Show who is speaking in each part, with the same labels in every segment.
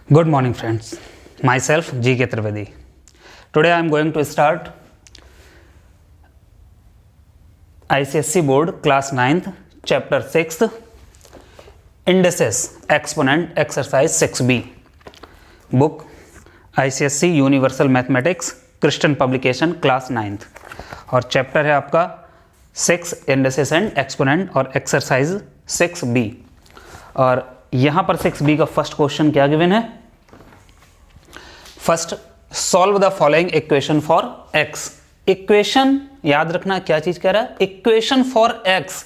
Speaker 1: Good morning friends, myself G.K. Trivedi. Today I am going to start ICSE Board Class 9th Chapter 6th Indices Exponent Exercise 6B Book ICSE Universal Mathematics Christian Publication Class 9th और chapter है आपका 6 Indices and Exponent और Exercise 6B और यहाँ पर 6B का first question क्या given है। First solve the following equation for x। Equation याद रखना क्या चीज कह रहा है, इक्वेशन फॉर x।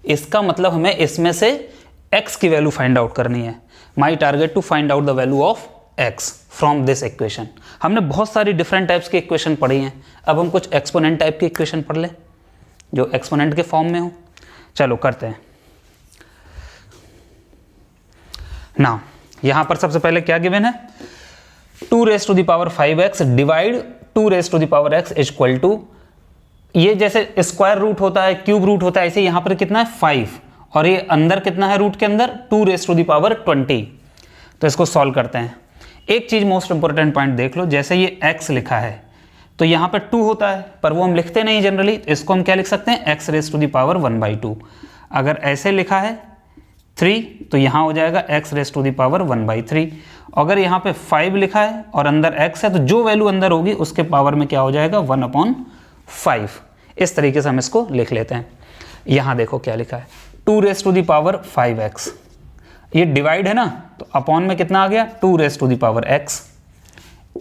Speaker 1: इसका मतलब हमें इसमें से x की वैल्यू फाइंड आउट करनी है। My target to find out the value of x from this equation. हमने बहुत सारी डिफरेंट टाइप्स की इक्वेशन पढ़ी हैं, अब हम कुछ एक्सपोनेंट टाइप की इक्वेशन पढ़ लें जो एक्सपोनेंट के फॉर्म में हो। चलो करते हैं ना। यहां पर सबसे पहले क्या गिवन है, 2 raised to the power 5x divide 2 raised to the power x is equal to, ये जैसे स्क्वायर रूट होता है, क्यूब रूट होता है, ऐसे यहां पर कितना है 5 और ये अंदर कितना है रूट के अंदर 2 raised to the power 20। तो इसको सॉल्व करते हैं। एक चीज मोस्ट इंपोर्टेंट पॉइंट देख लो, जैसे ये x लिखा है तो यहां पर 2 होता है पर वो हम लिखते नहीं जनरली, इसको हम क्या लिख सकते हैं x raised to the power 1/2। अगर ऐसे लिखा है 3 तो यहाँ हो जाएगा x raised to the power 1/3। अगर यहाँ पे 5 लिखा है और अंदर x है तो जो वैल्यू अंदर होगी उसके पावर में क्या हो जाएगा 1/5। इस तरीके से हम इसको लिख लेते हैं। यहाँ देखो क्या लिखा है 2 raised to the power 5x, ये डिवाइड है ना तो अपॉन में कितना आ गया 2 raised to the power x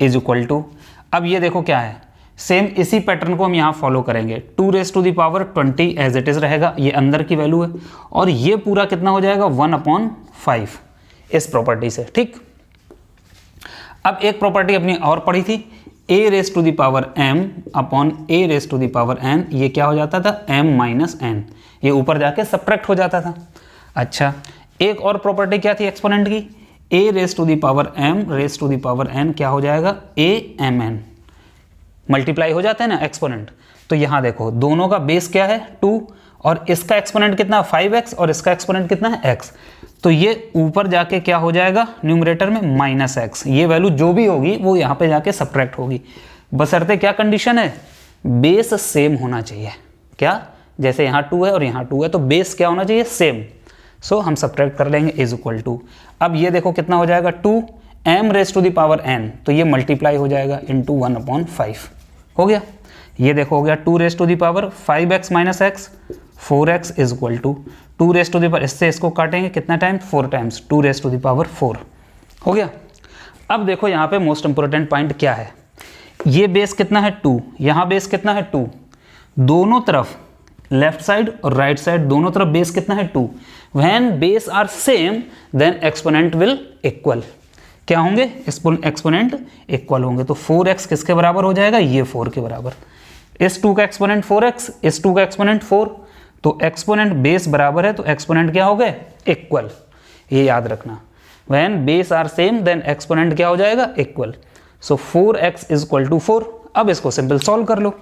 Speaker 1: is equal to, अब ये देखो क्या है, सेम इसी पैटर्न को हम यहाँ फॉलो करेंगे। 2 raised to the power 20 as it is रहेगा, ये अंदर की वैल्यू है और ये पूरा कितना हो जाएगा 1/5 इस प्रॉपर्टी से। ठीक, अब एक प्रॉपर्टी अपनी और पढ़ी थी, a raised to the power m upon a raised to the power n, ये क्या हो जाता था m माइनस n, ये ऊपर जाके सब्ट्रैक्ट हो जाता था। अच्छा, एक और प्रॉपर्टी क्या थी एक्सपोनेंट की, a raised to the power m raised to the power n क्या हो जाएगा a mn, मल्टीप्लाई हो जाता है ना एक्सपोनेंट। तो यहां देखो दोनों का बेस क्या है 2 और इसका एक्सपोनेंट कितना 5x और इसका एक्सपोनेंट कितना है x, तो ये ऊपर जाके क्या हो जाएगा न्यूमरेटर में -x। ये वैल्यू जो भी होगी वो यहाँ पे जाके सब्ट्रैक्ट होगी, बशर्ते क्या कंडीशन है, बेस सेम होना चाहिए। क्या, जैसे यहाँ 2 है और यहाँ 2 है तो बेस क्या होना चाहिए सेम। सो हम सब्ट्रैक्ट कर लेंगे इज इक्वल टू, अब ये देखो कितना हो जाएगा 2 m raised to the power n, तो ये मल्टीप्लाई हो जाएगा इंटू 1/5 हो गया। ये देखो हो गया 2 raised to the power 5x minus x 4x is equal to 2 raised to the power, इससे इसको काटेंगे कितना time 4 times 2 raised to the power 4 हो गया। अब देखो यहाँ पे मोस्ट इंपोर्टेंट पॉइंट क्या है, ये बेस कितना है 2, यहाँ बेस कितना है 2, दोनों तरफ लेफ्ट साइड और राइट साइड दोनों तरफ बेस कितना है 2। When base are same then exponent will equal, क्या होंगे एक्सपोनेंट इक्वल होंगे। तो 4x किसके बराबर हो जाएगा, ये 4 के बराबर। इस 2 का एक्सपोनेंट 4x, इस 2 का एक्सपोनेंट 4, तो एक्सपोनेंट बेस बराबर है तो एक्सपोनेंट क्या हो गए इक्वल, ये याद रखना। When base are same then exponent क्या हो जाएगा equal. So 4x is equal to 4। अब इसको सिंपल सॉल्व कर लो,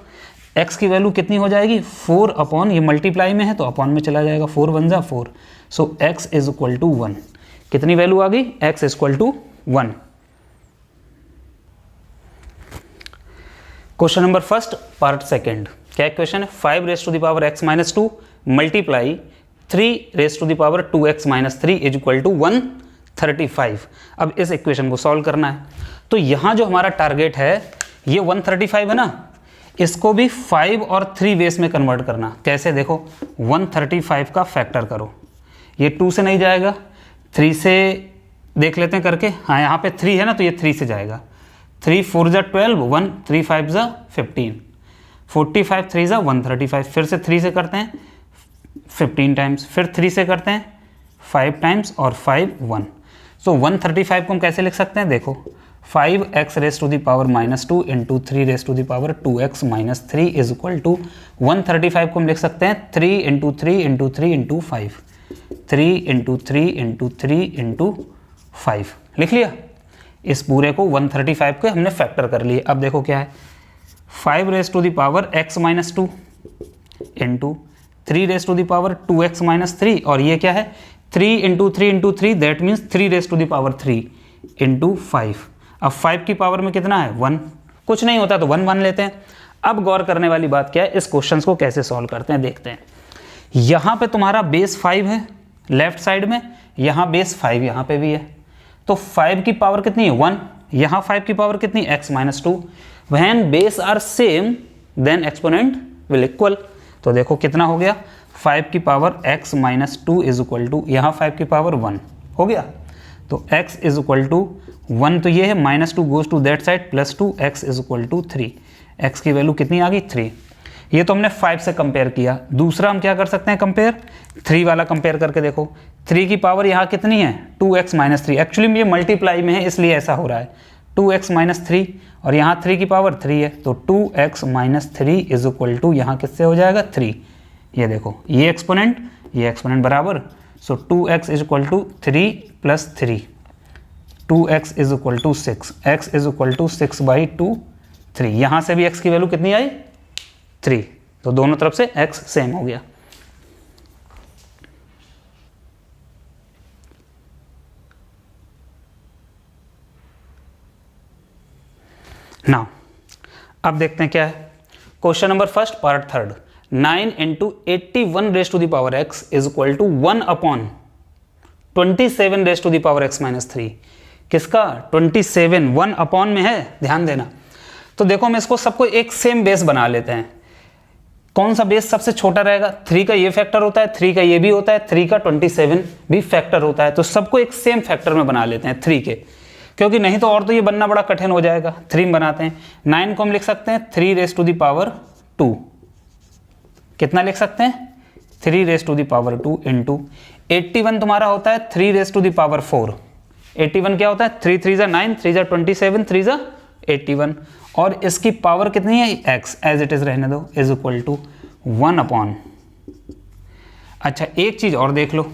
Speaker 1: x की वैल्यू कितनी हो जाएगी 4 अपॉन, ये मल्टीप्लाई में है तो अपॉन में चला जाएगा 4 1 जा 4। सो x इज इक्वल टू 1, कितनी वैल्यू आ गई x is equal to 1। Question number first part second, क्या क्वेश्चन है 5 raised to the power x minus 2 multiply 3 raised to the power 2x minus 3 is equal to 135। अब इस equation को solve करना है, तो यहां जो हमारा टारगेट है ये 135 है ना, इसको भी 5 और 3 बेस में कन्वर्ट करना। कैसे देखो 135 का फैक्टर करो, ये 2 से नहीं जाएगा 3 से देख लेते हैं करके। हाँ यहाँ पे 3 है ना तो ये 3 से जाएगा, 3 4 जा 12 1 3 5 जा 15 45 3 जा 135, फिर से 3 से करते हैं 15 टाइम्स, फिर 3 से करते हैं 5 टाइम्स और 5 1। सो 135 को हम कैसे लिख सकते हैं, देखो 5x raised to the power -2 into 3 raised to the power 2x minus 3 is equal to 135 को हम लिख सकते हैं 3 into 3 into 3 into 5, 3 into 3 into 3 into 5 लिख लिया। इस पूरे को 135 के हमने फैक्टर कर लिए। अब देखो क्या है 5 raised to the power x minus 2 into 3 raised to the power 2x minus 3, और ये क्या है 3 into 3 into 3 that means 3 raised to the power 3 into 5। अब 5 की पावर में कितना है 1, कुछ नहीं होता तो 1 मान लेते हैं। अब गौर करने वाली बात क्या है, इस क्वेश्चन को कैसे सॉल्व करते हैं देखते हैं। यहाँ पे तुम्हारा बेस 5 है लेफ्ट साइड में, यहाँ बेस 5 यहाँ पे भी है, तो 5 की पावर कितनी है 1, यहाँ 5 की पावर कितनी x minus 2। When base are same then exponent will equal. तो देखो कितना हो गया, 5 की power x minus 2 is equal to, यहाँ 5 की पावर 1 हो गया, तो x इज इक्वल टू 1, तो ये है minus 2 goes to that side plus 2, x is equal to 3। x की वैल्यू कितनी आ गई 3। ये तो हमने 5 से कंपेयर किया। दूसरा हम क्या कर सकते हैं कंपेयर, 3 वाला कंपेयर करके देखो। 3 की पावर यहाँ कितनी है 2x माइनस 3, एक्चुअली ये मल्टीप्लाई में है इसलिए ऐसा हो रहा है, 2x माइनस 3 और यहाँ 3 की पावर 3 है, तो 2x minus 3 is equal to यहाँ किससे हो जाएगा 3। ये देखो ये एक्सपोनेंट बराबर, so 2x is equal to 3 plus 3, 2x is equal to 6, x is equal to 6/2 3। यहाँ से भी x की वैल्यू कितनी आई 3, तो दोनों तरफ से x सेम हो गया। नाउ अब देखते हैं क्या है question number first part third. 9 into 81 raise to the power x is equal to 1 upon 27 raise to the power x minus 3। किसका 27 1 अपॉन में है, ध्यान देना। तो देखो हम इसको सबको एक सेम बेस बना लेते हैं। कौन सा बेस सबसे छोटा रहेगा, 3 का ये फैक्टर होता है, 3 का ये भी होता है, 3 का 27 भी फैक्टर होता है, तो सबको एक सेम फैक्टर में बना लेते हैं 3 के, क्योंकि नहीं तो और तो ये बनना बड़ा कठिन हो जाएगा। 3 में बनाते हैं। 9 को हम लिख सकते हैं 3 रेज टू द पावर 2, कितना लिख सकते हैं 3 raise to the power 2 into 81 तुम्हारा होता है 3 रेज टू द पावर 4। 81 क्या होता है 3 3 जा 9, 3 जा 27, 3 जा 81, और इसकी पावर कितनी है x, एज इट इज रहने दो, इज इक्वल टू 1 अपॉन। अच्छा एक चीज और देख लो,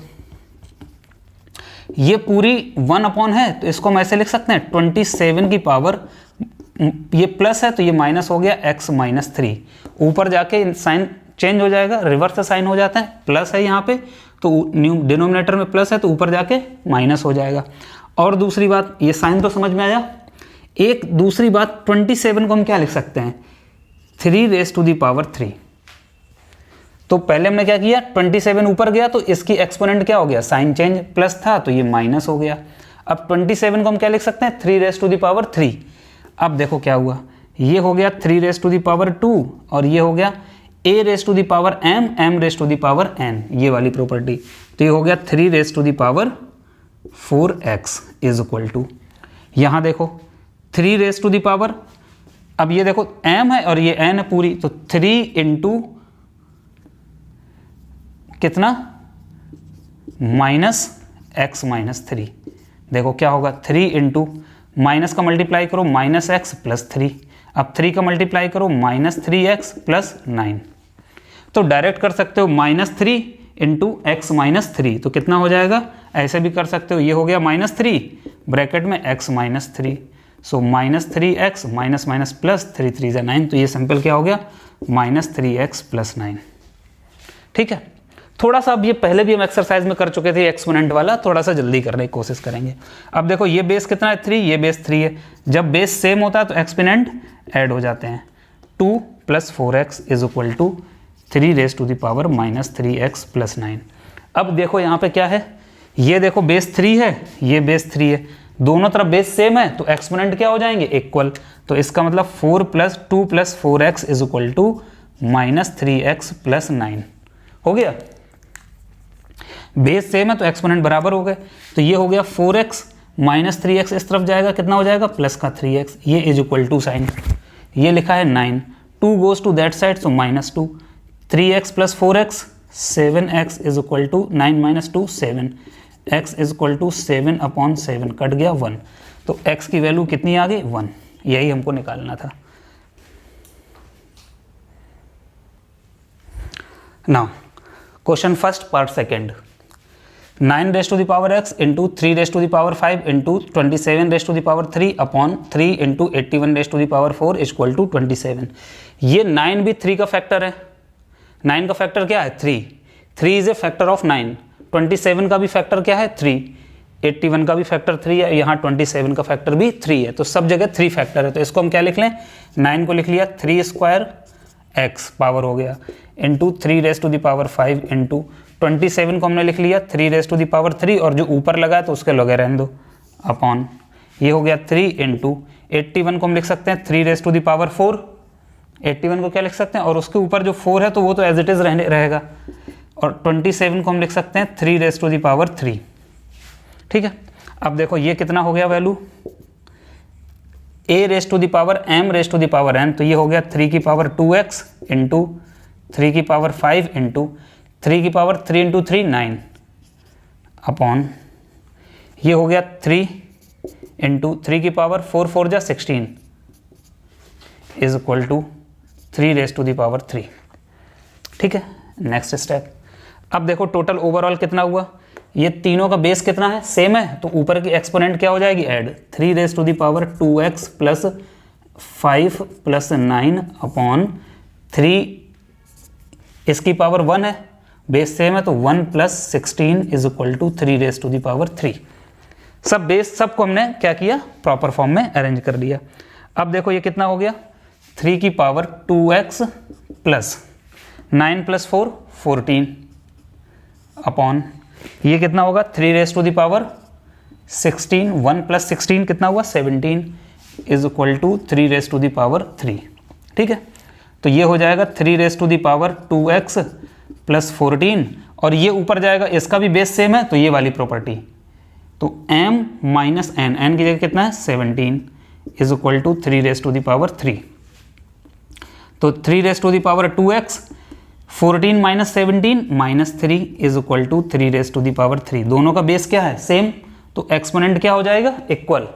Speaker 1: ये पूरी 1 अपॉन है तो इसको हम ऐसे लिख सकते हैं 27 की पावर, ये प्लस है तो ये माइनस हो गया x माइनस 3, ऊपर जाके साइन चेंज हो जाएगा, रिवर्स साइन हो जाता है, प्लस है यहाँ पे तो न्यू डिनोमिनेटर में प्लस है तो ऊपर जाके माइनस हो जाएगा। और दूसरी बात, ये साइन तो समझ में आया। एक दूसरी बात 27 को हम क्या लिख सकते हैं 3 रेज टू दी पावर 3। तो पहले हमने क्या किया 27 ऊपर गया तो इसकी एक्सपोनेंट क्या हो गया, साइन चेंज, प्लस था तो ये माइनस हो गया। अब 27 को हम क्या लिख सकते हैं 3 रेज टू दी पावर 3। अब देखो क्या हुआ, ये हो गया 3 रेज टू दी पावर 2 और ये हो गया a raise to the power m raise to the power n, ये वाली प्रॉपर्टी। तो ये हो गया 3 raise to the power 4x is equal to, यहाँ देखो 3 रेज टू दी पावर, अब ये देखो m है और ये n है पूरी, तो 3 इंटू कितना माइनस x माइनस 3। देखो क्या होगा 3 इंटू माइनस का मल्टीप्लाई करो माइनस x प्लस 3, अब 3 का मल्टीप्लाई करो माइनस 3x प्लस 9। तो डायरेक्ट कर सकते हो माइनस 3 इंटू एक्स माइनस 3, तो कितना हो जाएगा, ऐसे भी कर सकते हो, ये हो गया माइनस 3 ब्रैकेट में x minus 3, so minus 3x minus minus plus 3 3 जा 9, तो ये सिंपल क्या हो गया माइनस 3x प्लस 9। ठीक है, थोड़ा सा अब ये पहले भी हम एक्सरसाइज में कर चुके थे एक्सपोनेंट वाला, थोड़ा सा जल्दी करने की कोशिश करेंगे। अब देखो ये बेस कितना है 3, ये बेस 3 है, जब बेस सेम होता है तो एक्सपोनेंट ऐड हो जाते हैं। 2 plus 4x is equal to 3 raise to the power minus 3x plus 9। अब देखो यहाँ पे क्या है, ये देखो बेस 3 है, ये बेस 3 है, दोनों तरफ बेस सेम है तो एक्सपोनेंट क्या हो जाएंगे इक्वल, तो इसका मतलब 4 plus 2 plus 4x is equal to minus 3x plus 9 हो गया। बेस सेम है तो एक्सपोनेंट बराबर हो गए, तो ये हो गया 4x माइनस 3x, इस तरफ जाएगा कितना हो जाएगा प्लस का 3x, ये इज इक्वल टू साइन, ये लिखा है 9, 2 goes to that side so minus 2, 3x plus 4x 7x is equal to 9 minus 2 7, x is equal to 7 upon 7, cut गया 1, तो x की वैल्यू कितनी आ गई 1, यही हमको निकालना था। Now question first part second, 9 raise to the power x into 3 raise to the power 5 into 27 raise to the power 3 upon 3 into 81 raise to the power 4 is equal to 27। ये 9 भी 3 का फैक्टर है, 9 का फैक्टर क्या है 3, 3 is a factor of 9, 27 का भी factor क्या है 3, 81 का भी फैक्टर 3 है, यहाँ 27 का फैक्टर भी 3 है, तो सब जगह 3 फैक्टर है। तो इसको हम क्या लिख लें, 9 को लिख लिया 3 स्क्वायर x पावर हो गया into 3 raise to the power 5 into 27 को हमने लिख लिया 3 रेज टू द पावर 3 और जो ऊपर लगा है तो उसके लगे रहने दो अपॉन, ये हो गया 3 इंटू 81 को हम लिख सकते हैं 3 रेज टू द पावर 4, 81 को क्या लिख सकते हैं और उसके ऊपर जो 4 है तो वो तो एज इट इज रहेगा, और 27 को हम लिख सकते हैं 3 रेज टू द पावर 3। ठीक है, अब देखो ये कितना हो गया value, a raise to the power m raise to the power n, तो ये हो गया 3 की पावर 2x इंटू 3 की पावर 5 इंटू 3 की पावर 3 इंटू 3 9 अपॉन, ये हो गया 3 इंटू 3 की पावर 4 4 जा 16 is equal to 3 raise to the power 3। ठीक है, नेक्स्ट स्टेप। अब देखो टोटल ओवरऑल कितना हुआ, ये तीनों का बेस कितना है, सेम है, तो ऊपर की एक्सपोनेंट क्या हो जाएगी add, 3 raise to the power 2x plus 5 plus 9 upon 3, इसकी पावर 1 है, बेस सेम है तो 1 plus 16 is equal to 3 raise to the power 3। सब बेस सबको हमने क्या किया, प्रॉपर फॉर्म में अरेंज कर दिया। अब देखो ये कितना हो गया, 3 की power 2x plus 9 plus 4 14 upon, ये कितना होगा 3 raise to the power 16, 1 plus 16 कितना हुआ 17 is equal to 3 raise to the power 3। ठीक है, तो ये हो जाएगा 3 raise to the power 2x plus 14 और ये ऊपर जाएगा, इसका भी बेस सेम है तो ये वाली प्रॉपर्टी, तो m माइनस n, n की जगह कितना है 17 is equal to 3 raise to the power 3। तो 3 raise to the power 2x 14 minus 17 minus 3 is equal to 3 raise to the power 3। दोनों का बेस क्या है सेम, तो एक्सपोनेंट क्या हो जाएगा इक्वल।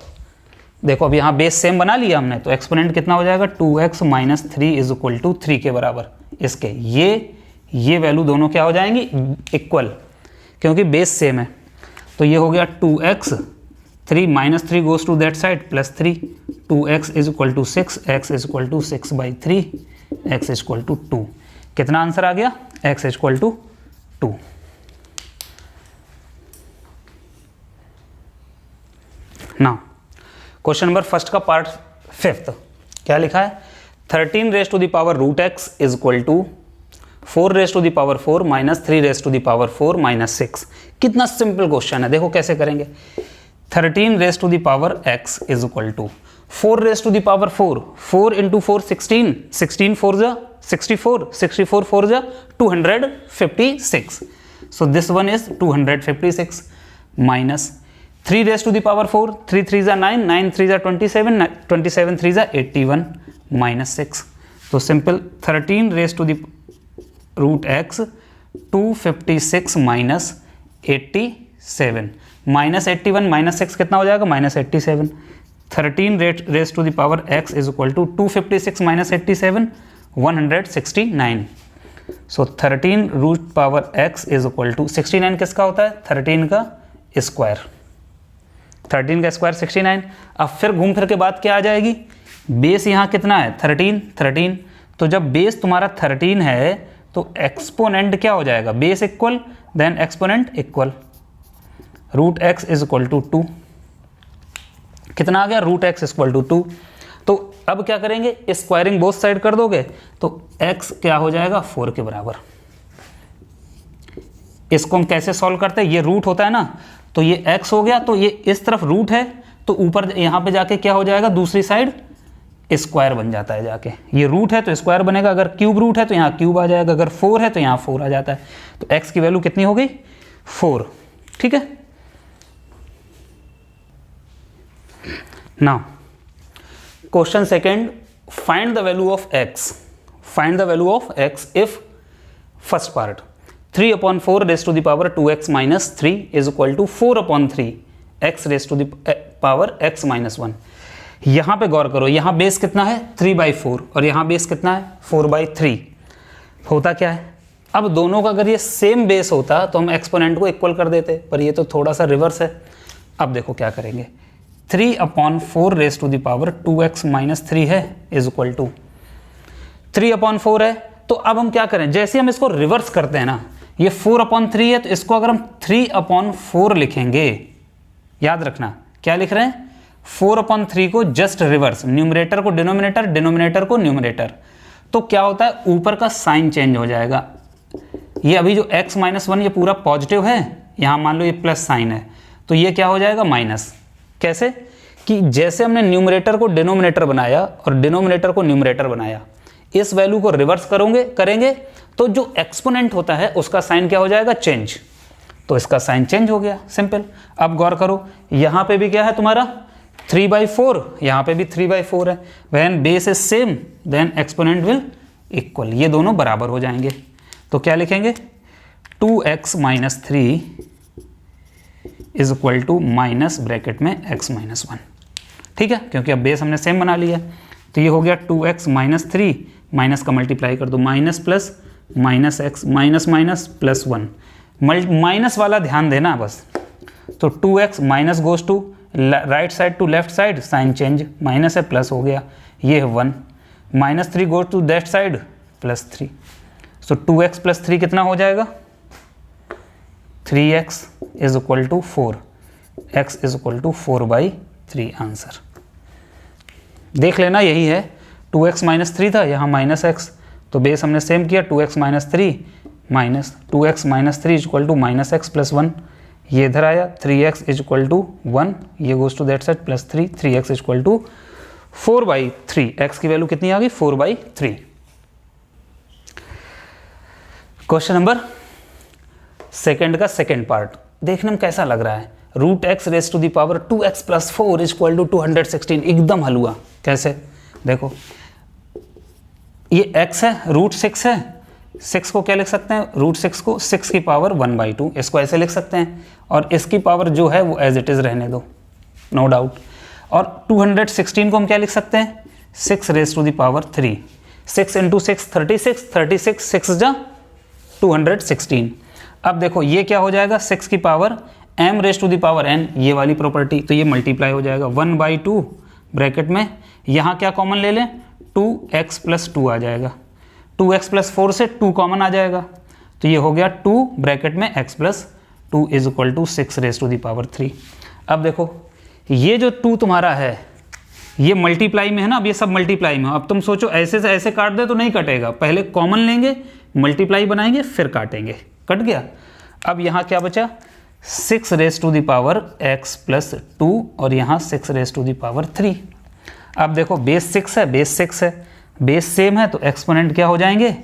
Speaker 1: देखो अब यहाँ बेस सेम बना लिया हमने, तो एक्सपोनेंट कितना हो जाएगा 2x minus 3 is equal to 3 के बराबर। इसके ये वैल्यू दोनों क्या हो जाएंगी इक्वल, क्योंकि बेस सेम है। तो ये हो गया 2x, 3 minus 3 goes to that side plus 3, 2x is equal to 6, x is equal to 6/3, x is equal to 2। कितना आंसर आ गया, x is equal to 2। Now question number first का पार्ट 5th क्या लिखा है, 13 raise to the power root x is equal to 4 raise to the power 4 minus 3 raise to the power 4 minus 6। कितना simple question है, देखो कैसे करेंगे। 13 raise to the power x is equal to 4 raise to the power 4, 4 into 4 16, 16 4 जा 64, 64 4 जा 256, so this one is 256 minus 3 raised to the power 4, 3 3 जा 9, 9 3 जा 27, 27 3 जा 81 minus 6, तो simple 13 raised to the root x 256 minus 87, minus 81 minus 6 कितना हो जाएगा minus 87, 13 raised to the power x is equal to 256 minus 87 169, so 13 root power x is equal to 69 किसका होता है 13 का स्क्वायर, 13 का स्क्वायर 69। अब फिर घूम फिर के बाद क्या आ जाएगी, बेस यहाँ कितना है 13, तो जब बेस तुम्हारा 13 है तो एक्सपोनेंट क्या हो जाएगा, base equal then exponent equal, root x is equal to 2, कितना आ गया रूट एक्स इक्वल टू 2। तो अब क्या करेंगे, स्क्वायरिंग बोथ साइड कर दोगे तो x क्या हो जाएगा 4 के बराबर। इसको हम कैसे सॉल्व करते हैं, ये रूट होता है ना, तो ये x हो गया, तो ये इस तरफ रूट है तो ऊपर यहाँ पे जाके क्या हो जाएगा, दूसरी साइड स्क्वायर बन जाता है जाके, ये रूट है तो स्क्वायर बनेगा, अगर क्यूब रूट है तो यहाँ क्यूब आ जाएगा, अगर 4 है तो यहाँ 4 आ जाता है, तो x की वैल्यू कितनी हो गई 4। ठीक है, now question second, find the value of x, find the value of x if first part 3/4 raise to the power 2x minus 3 is equal to 4/3 x raise to the power x minus 1। यहाँ पे गौर करो, यहाँ base कितना है 3/4 और यहाँ base कितना है 4/3। होता क्या है, अब दोनों का अगर ये सेम बेस होता तो हम एक्सपोनेंट को इक्वल कर देते, पर ये तो थोड़ा सा रिवर्स है। अब देखो क्या करेंगे, 3/4 raise to the power 2x minus 3 है इज इक्वल टू 3/4 है, तो अब हम क्या करें, जैसे हम इसको रिवर्स करते हैं ना, ये 4/3 है तो इसको अगर हम 3/4 लिखेंगे याद रखना क्या लिख रहे हैं, 4/3 को जस्ट रिवर्स, न्यूमरेटर को डिनोमिनेटर, डिनोमिनेटर को न्यूमरेटर, तो क्या होता है ऊपर का साइन चेंज हो जाएगा। ये अभी जो x - 1 ये पूरा पॉजिटिव है, यहाँ मान लो ये प्लस साइन है, तो ये क्या हो जाएगा माइनस। कैसे कि जैसे हमने न्यूमरेटर को डिनोमिनेटर बनाया और डिनोमिनेटर को न्यूमरेटर बनाया, इस वैल्यू को रिवर्स करेंगे तो जो एक्सपोनेंट होता है उसका साइन क्या हो जाएगा, चेंज, तो इसका साइन चेंज हो गया, सिंपल। अब गौर करो यहाँ पे भी क्या है तुम्हारा 3/4, यहाँ पे भी 3/4 है। When base is same then exponent will equal, ये दोनों बराबर हो जाएंगे। तो क्या लिखेंगे 2x - 3 is equal to minus bracket में x - 1, ठीक है, क्योंकि अब बेस हमने सेम बना लिया। तो ये हो गया 2x - 3, माइनस का मल्टीप्लाई कर दो, minus plus minus x, minus minus plus 1, minus वाला ध्यान देना बस। तो 2x minus goes to right side to left side, sign change, minus है प्लस हो गया, ये है 1, -3 goes to that side +3, so 2x + 3 कितना हो जाएगा 3x is equal to 4, x is equal to 4/3 answer. देख लेना यही है, 2x - 3 था, यहाँ -x, तो बेस हमने सेम किया, 2x - 3 minus 2x - 3 is equal to -x + 1, ये इधर आया 3x इज इक्वल टू 1, ये goes to that side +3, 3x is equal to 4/3, x की वैल्यू कितनी आ गई 4/3। क्वेश्चन नंबर सेकंड का सेकंड पार्ट देखने में कैसा लग रहा है, √x⁴ 2x + 4 is equal to 216, एकदम हलवा। कैसे, देखो ये x है, √6 है, 6 को क्या लिख सकते हैं, √6 को 6 की पावर 1/2, इसको ऐसे लिख सकते हैं, और इसकी पावर जो है वो एज इट इज़ रहने दो, नो डाउट। और 216 को हम क्या लिख सकते हैं 6⁻3, 6 × 6 36, 36 6 जा 216। अब देखो ये क्या हो जाएगा 6 की पावर m⁻n, ये वाली प्रॉपर्टी, तो ये मल्टीप्लाई हो जाएगा 1/2 ब्रैकेट में, यहाँ क्या कॉमन ले लें 2x + 2 आ जाएगा, 2x + 4 से 2 कॉमन आ जाएगा, तो ये हो गया 2 ब्रैकेट में x + 2 इज इक्वल टू 6⁻3। अब देखो ये जो 2 तुम्हारा है ये मल्टीप्लाई में है ना, अब ये सब मल्टीप्लाई में, अब तुम सोचो ऐसे से ऐसे काट दे तो नहीं कटेगा, पहले कॉमन लेंगे मल्टीप्लाई बनाएंगे फिर काटेंगे, कट गया। अब यहाँ क्या बचा 6⁻x + 2 और यहाँ 6⁻3। अब देखो बेस 6 है, बेस 6 है, बेस सेम है, तो एक्सपोनेंट क्या हो जाएंगे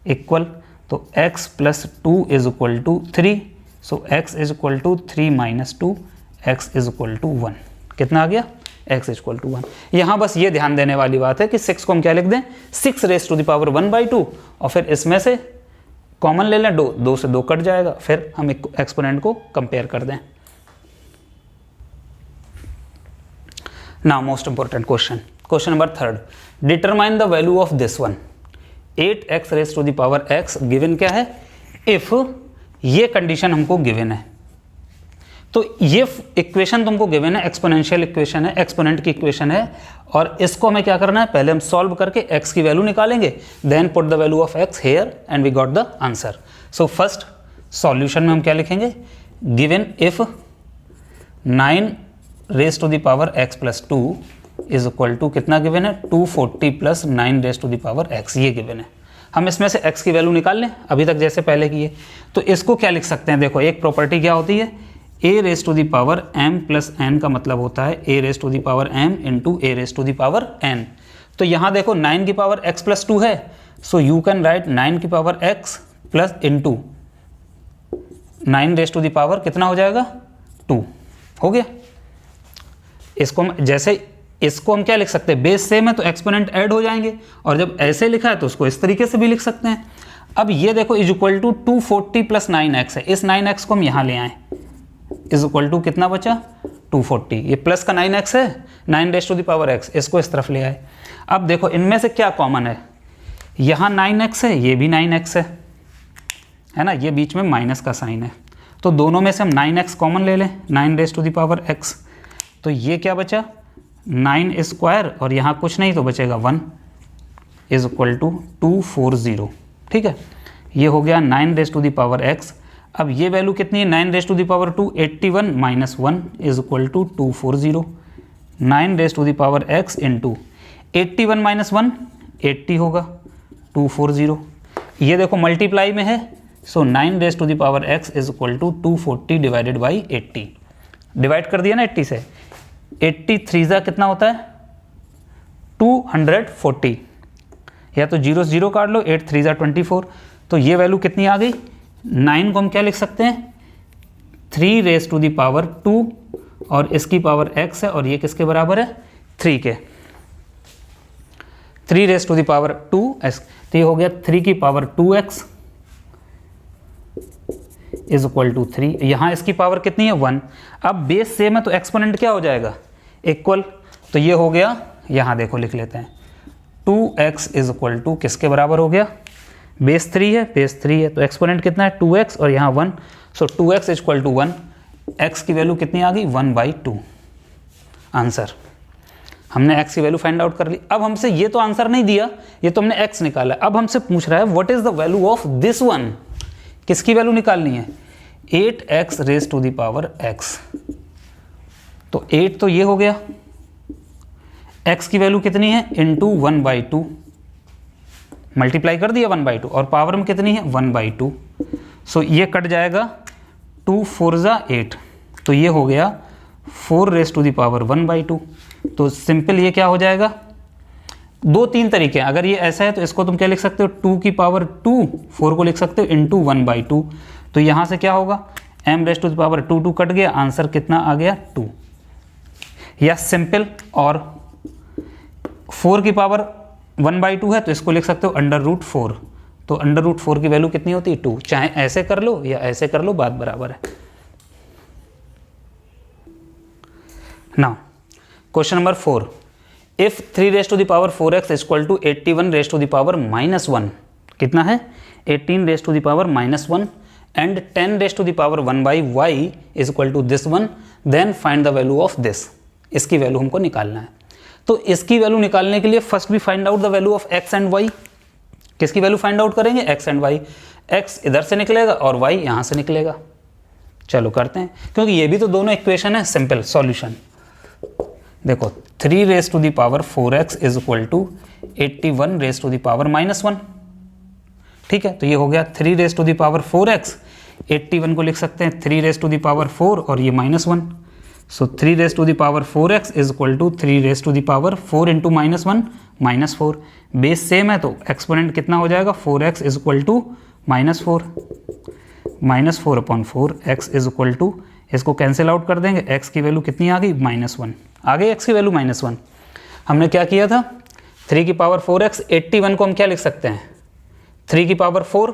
Speaker 1: इक्वल, तो x + 2 is equal to 3, so x is equal to 3 - 2, x is equal to 1, कितना आ गया x इज इक्वल टू 1। यहाँ बस ये ध्यान देने वाली बात है कि 6 को हम क्या लिख दें 6⁻1/2, और फिर इसमें से कॉमन ले लें, 2 से 2 कट जाएगा, फिर हम एक्सपोनेंट को कंपेयर कर दें। Now most important question number 3, determine the value of this one, 8x⁻x given क्या है, इफ ये कंडीशन हमको गिवन है, तो ये इक्वेशन तुमको गिवन है, एक्सपोनेंशियल इक्वेशन है, एक्सपोनेंट की इक्वेशन है, और इसको हमें क्या करना है पहले हम सॉल्व करके x की वैल्यू निकालेंगे, then put the value of x here and we got the answer. So first solution में हम क्या लिखेंगे, given if 9⁻x + 2 is equal to कितना गिवन है 240 + 9⁻x, ये गिवन है। हम इसमें से x की वैल्यू निकाल लें अभी तक जैसे पहले किए, तो इसको क्या लिख सकते हैं, देखो एक प्रॉपर्टी क्या होती है a⁻m + n का मतलब होता है a⁻m × a⁻n। तो यहाँ देखो 9 की पावर x + 2 है, सो यू कैन राइट 9 की पावर x प्लस इंटू 9⁻, कितना हो जाएगा 2, हो गया। इसको हम जैसे इसको हम क्या लिख सकते हैं, बेस सेम है तो एक्सपोनेंट ऐड हो जाएंगे, और जब ऐसे लिखा है तो उसको इस तरीके से भी लिख सकते हैं। अब ये देखो इज इक्वल टू 240 + 9x है, इस 9x को हम यहाँ ले आए, इज इक्वल टू कितना बचा 240, ये प्लस का 9x है 9⁻x, इसको इस तरफ ले आए। अब देखो इनमें से क्या कॉमन है, यहाँ 9x है, ये भी 9x है ना, ये बीच में माइनस का साइन है, तो दोनों में से हम 9x कॉमन ले लें 9⁻x, तो ये क्या बचा 9² और यहाँ कुछ नहीं तो बचेगा 1 इज इक्वल टू 240, ठीक है। ये हो गया 9⁻x। अब ये वैल्यू कितनी है 9 raise to the power 2 81 minus 1 is equal to 240। 9 raise to the power x into 81 minus 1 80 होगा 240। ये देखो मल्टीप्लाई में है, so 9 raise to the power x is equal to 240 divided by 80। Divide कर दिया ना 80 से, 83 जा कितना होता है 240, या तो 0 0 काट लो, 8 3 जा 24। तो ये वैल्यू कितनी आ गई 9 को हम क्या लिख सकते हैं 3 रेज टू द पावर 2 और इसकी पावर x है और ये किसके बराबर है 3 के, 3 raise to the power 2x। तो ये हो गया 3 की power 2x is equal to 3। यहाँ इसकी पावर कितनी है 1। अब बेस सेम है तो एक्सपोनेंट क्या हो जाएगा इक्वल। तो ये हो गया, यहाँ देखो लिख लेते हैं 2x इज इक्वल टू किसके बराबर हो गया, बेस 3 है, बेस 3 है तो एक्सपोनेंट कितना है 2x और यहाँ 1। So 2x is equal to 1, x की वैल्यू कितनी आ गई 1/2। आंसर, हमने x की वैल्यू फाइंड आउट कर ली। अब हमसे ये तो आंसर नहीं दिया, ये तो हमने x निकाला। अब हमसे पूछ रहा है what is the value of this one, किसकी वैल्यू निकालनी है 8x raise to the power x। तो 8 तो ये हो गया, x की वैल्यू कितनी है इंटू 1/2, मल्टीप्लाई कर दिया 1/2 और पावर में कितनी है 1/2। सो ये कट जाएगा 2 4 जा 8, तो ये हो गया 4 रेज टू द पावर 1/2। तो सिंपल ये क्या हो जाएगा, 2-3 तरीके हैं। अगर ये ऐसा है तो इसको तुम क्या लिख सकते हो 2 की पावर 2 4 को लिख सकते हो इंटू 1/2। तो यहाँ से क्या होगा m raise to the power 2 cut गया, आंसर कितना आ गया 2। या सिंपल, और 4 की पावर 1/2 है तो इसको लिख सकते हो √4। तो √4 की वैल्यू कितनी होती है 2। चाहे ऐसे कर लो या ऐसे कर लो, बात बराबर है। Now question number 4, if 3 raise to the power 4x is equal to 81 raise to the power -1, कितना है 18 raise to the power -1 and 10 raise to the power 1/y is equal to this one, then find the value of this. इसकी value हमको निकालना है। तो इसकी value निकालने के लिए first we find out the value of x and y। किसकी वैल्यू फाइंड आउट करेंगे x एंड y। x इधर से निकलेगा और y यहाँ से निकलेगा। चलो करते हैं, क्योंकि ये भी तो दोनों इक्वेशन है। सिंपल सॉल्यूशन देखो, 3 raise to the power 4x is equal to 81 raise to the power -1। ठीक है, तो ये हो गया 3 raise to the power 4x, 81 को लिख सकते हैं 3 रेज टू द पावर 4 और ये -1। So 3 raise to the power 4x is equal to 3 raise to the power 4 into -1 -4। Base same है तो एक्सपोनेंट कितना हो जाएगा 4x is equal to -4, -4/4 x is equal to, इसको कैंसिल आउट कर देंगे, x की वैल्यू कितनी आ गई -1। आ गई x की वैल्यू -1। हमने क्या किया था 3 की पावर 4x, 81 को हम क्या लिख सकते हैं 3 की पावर 4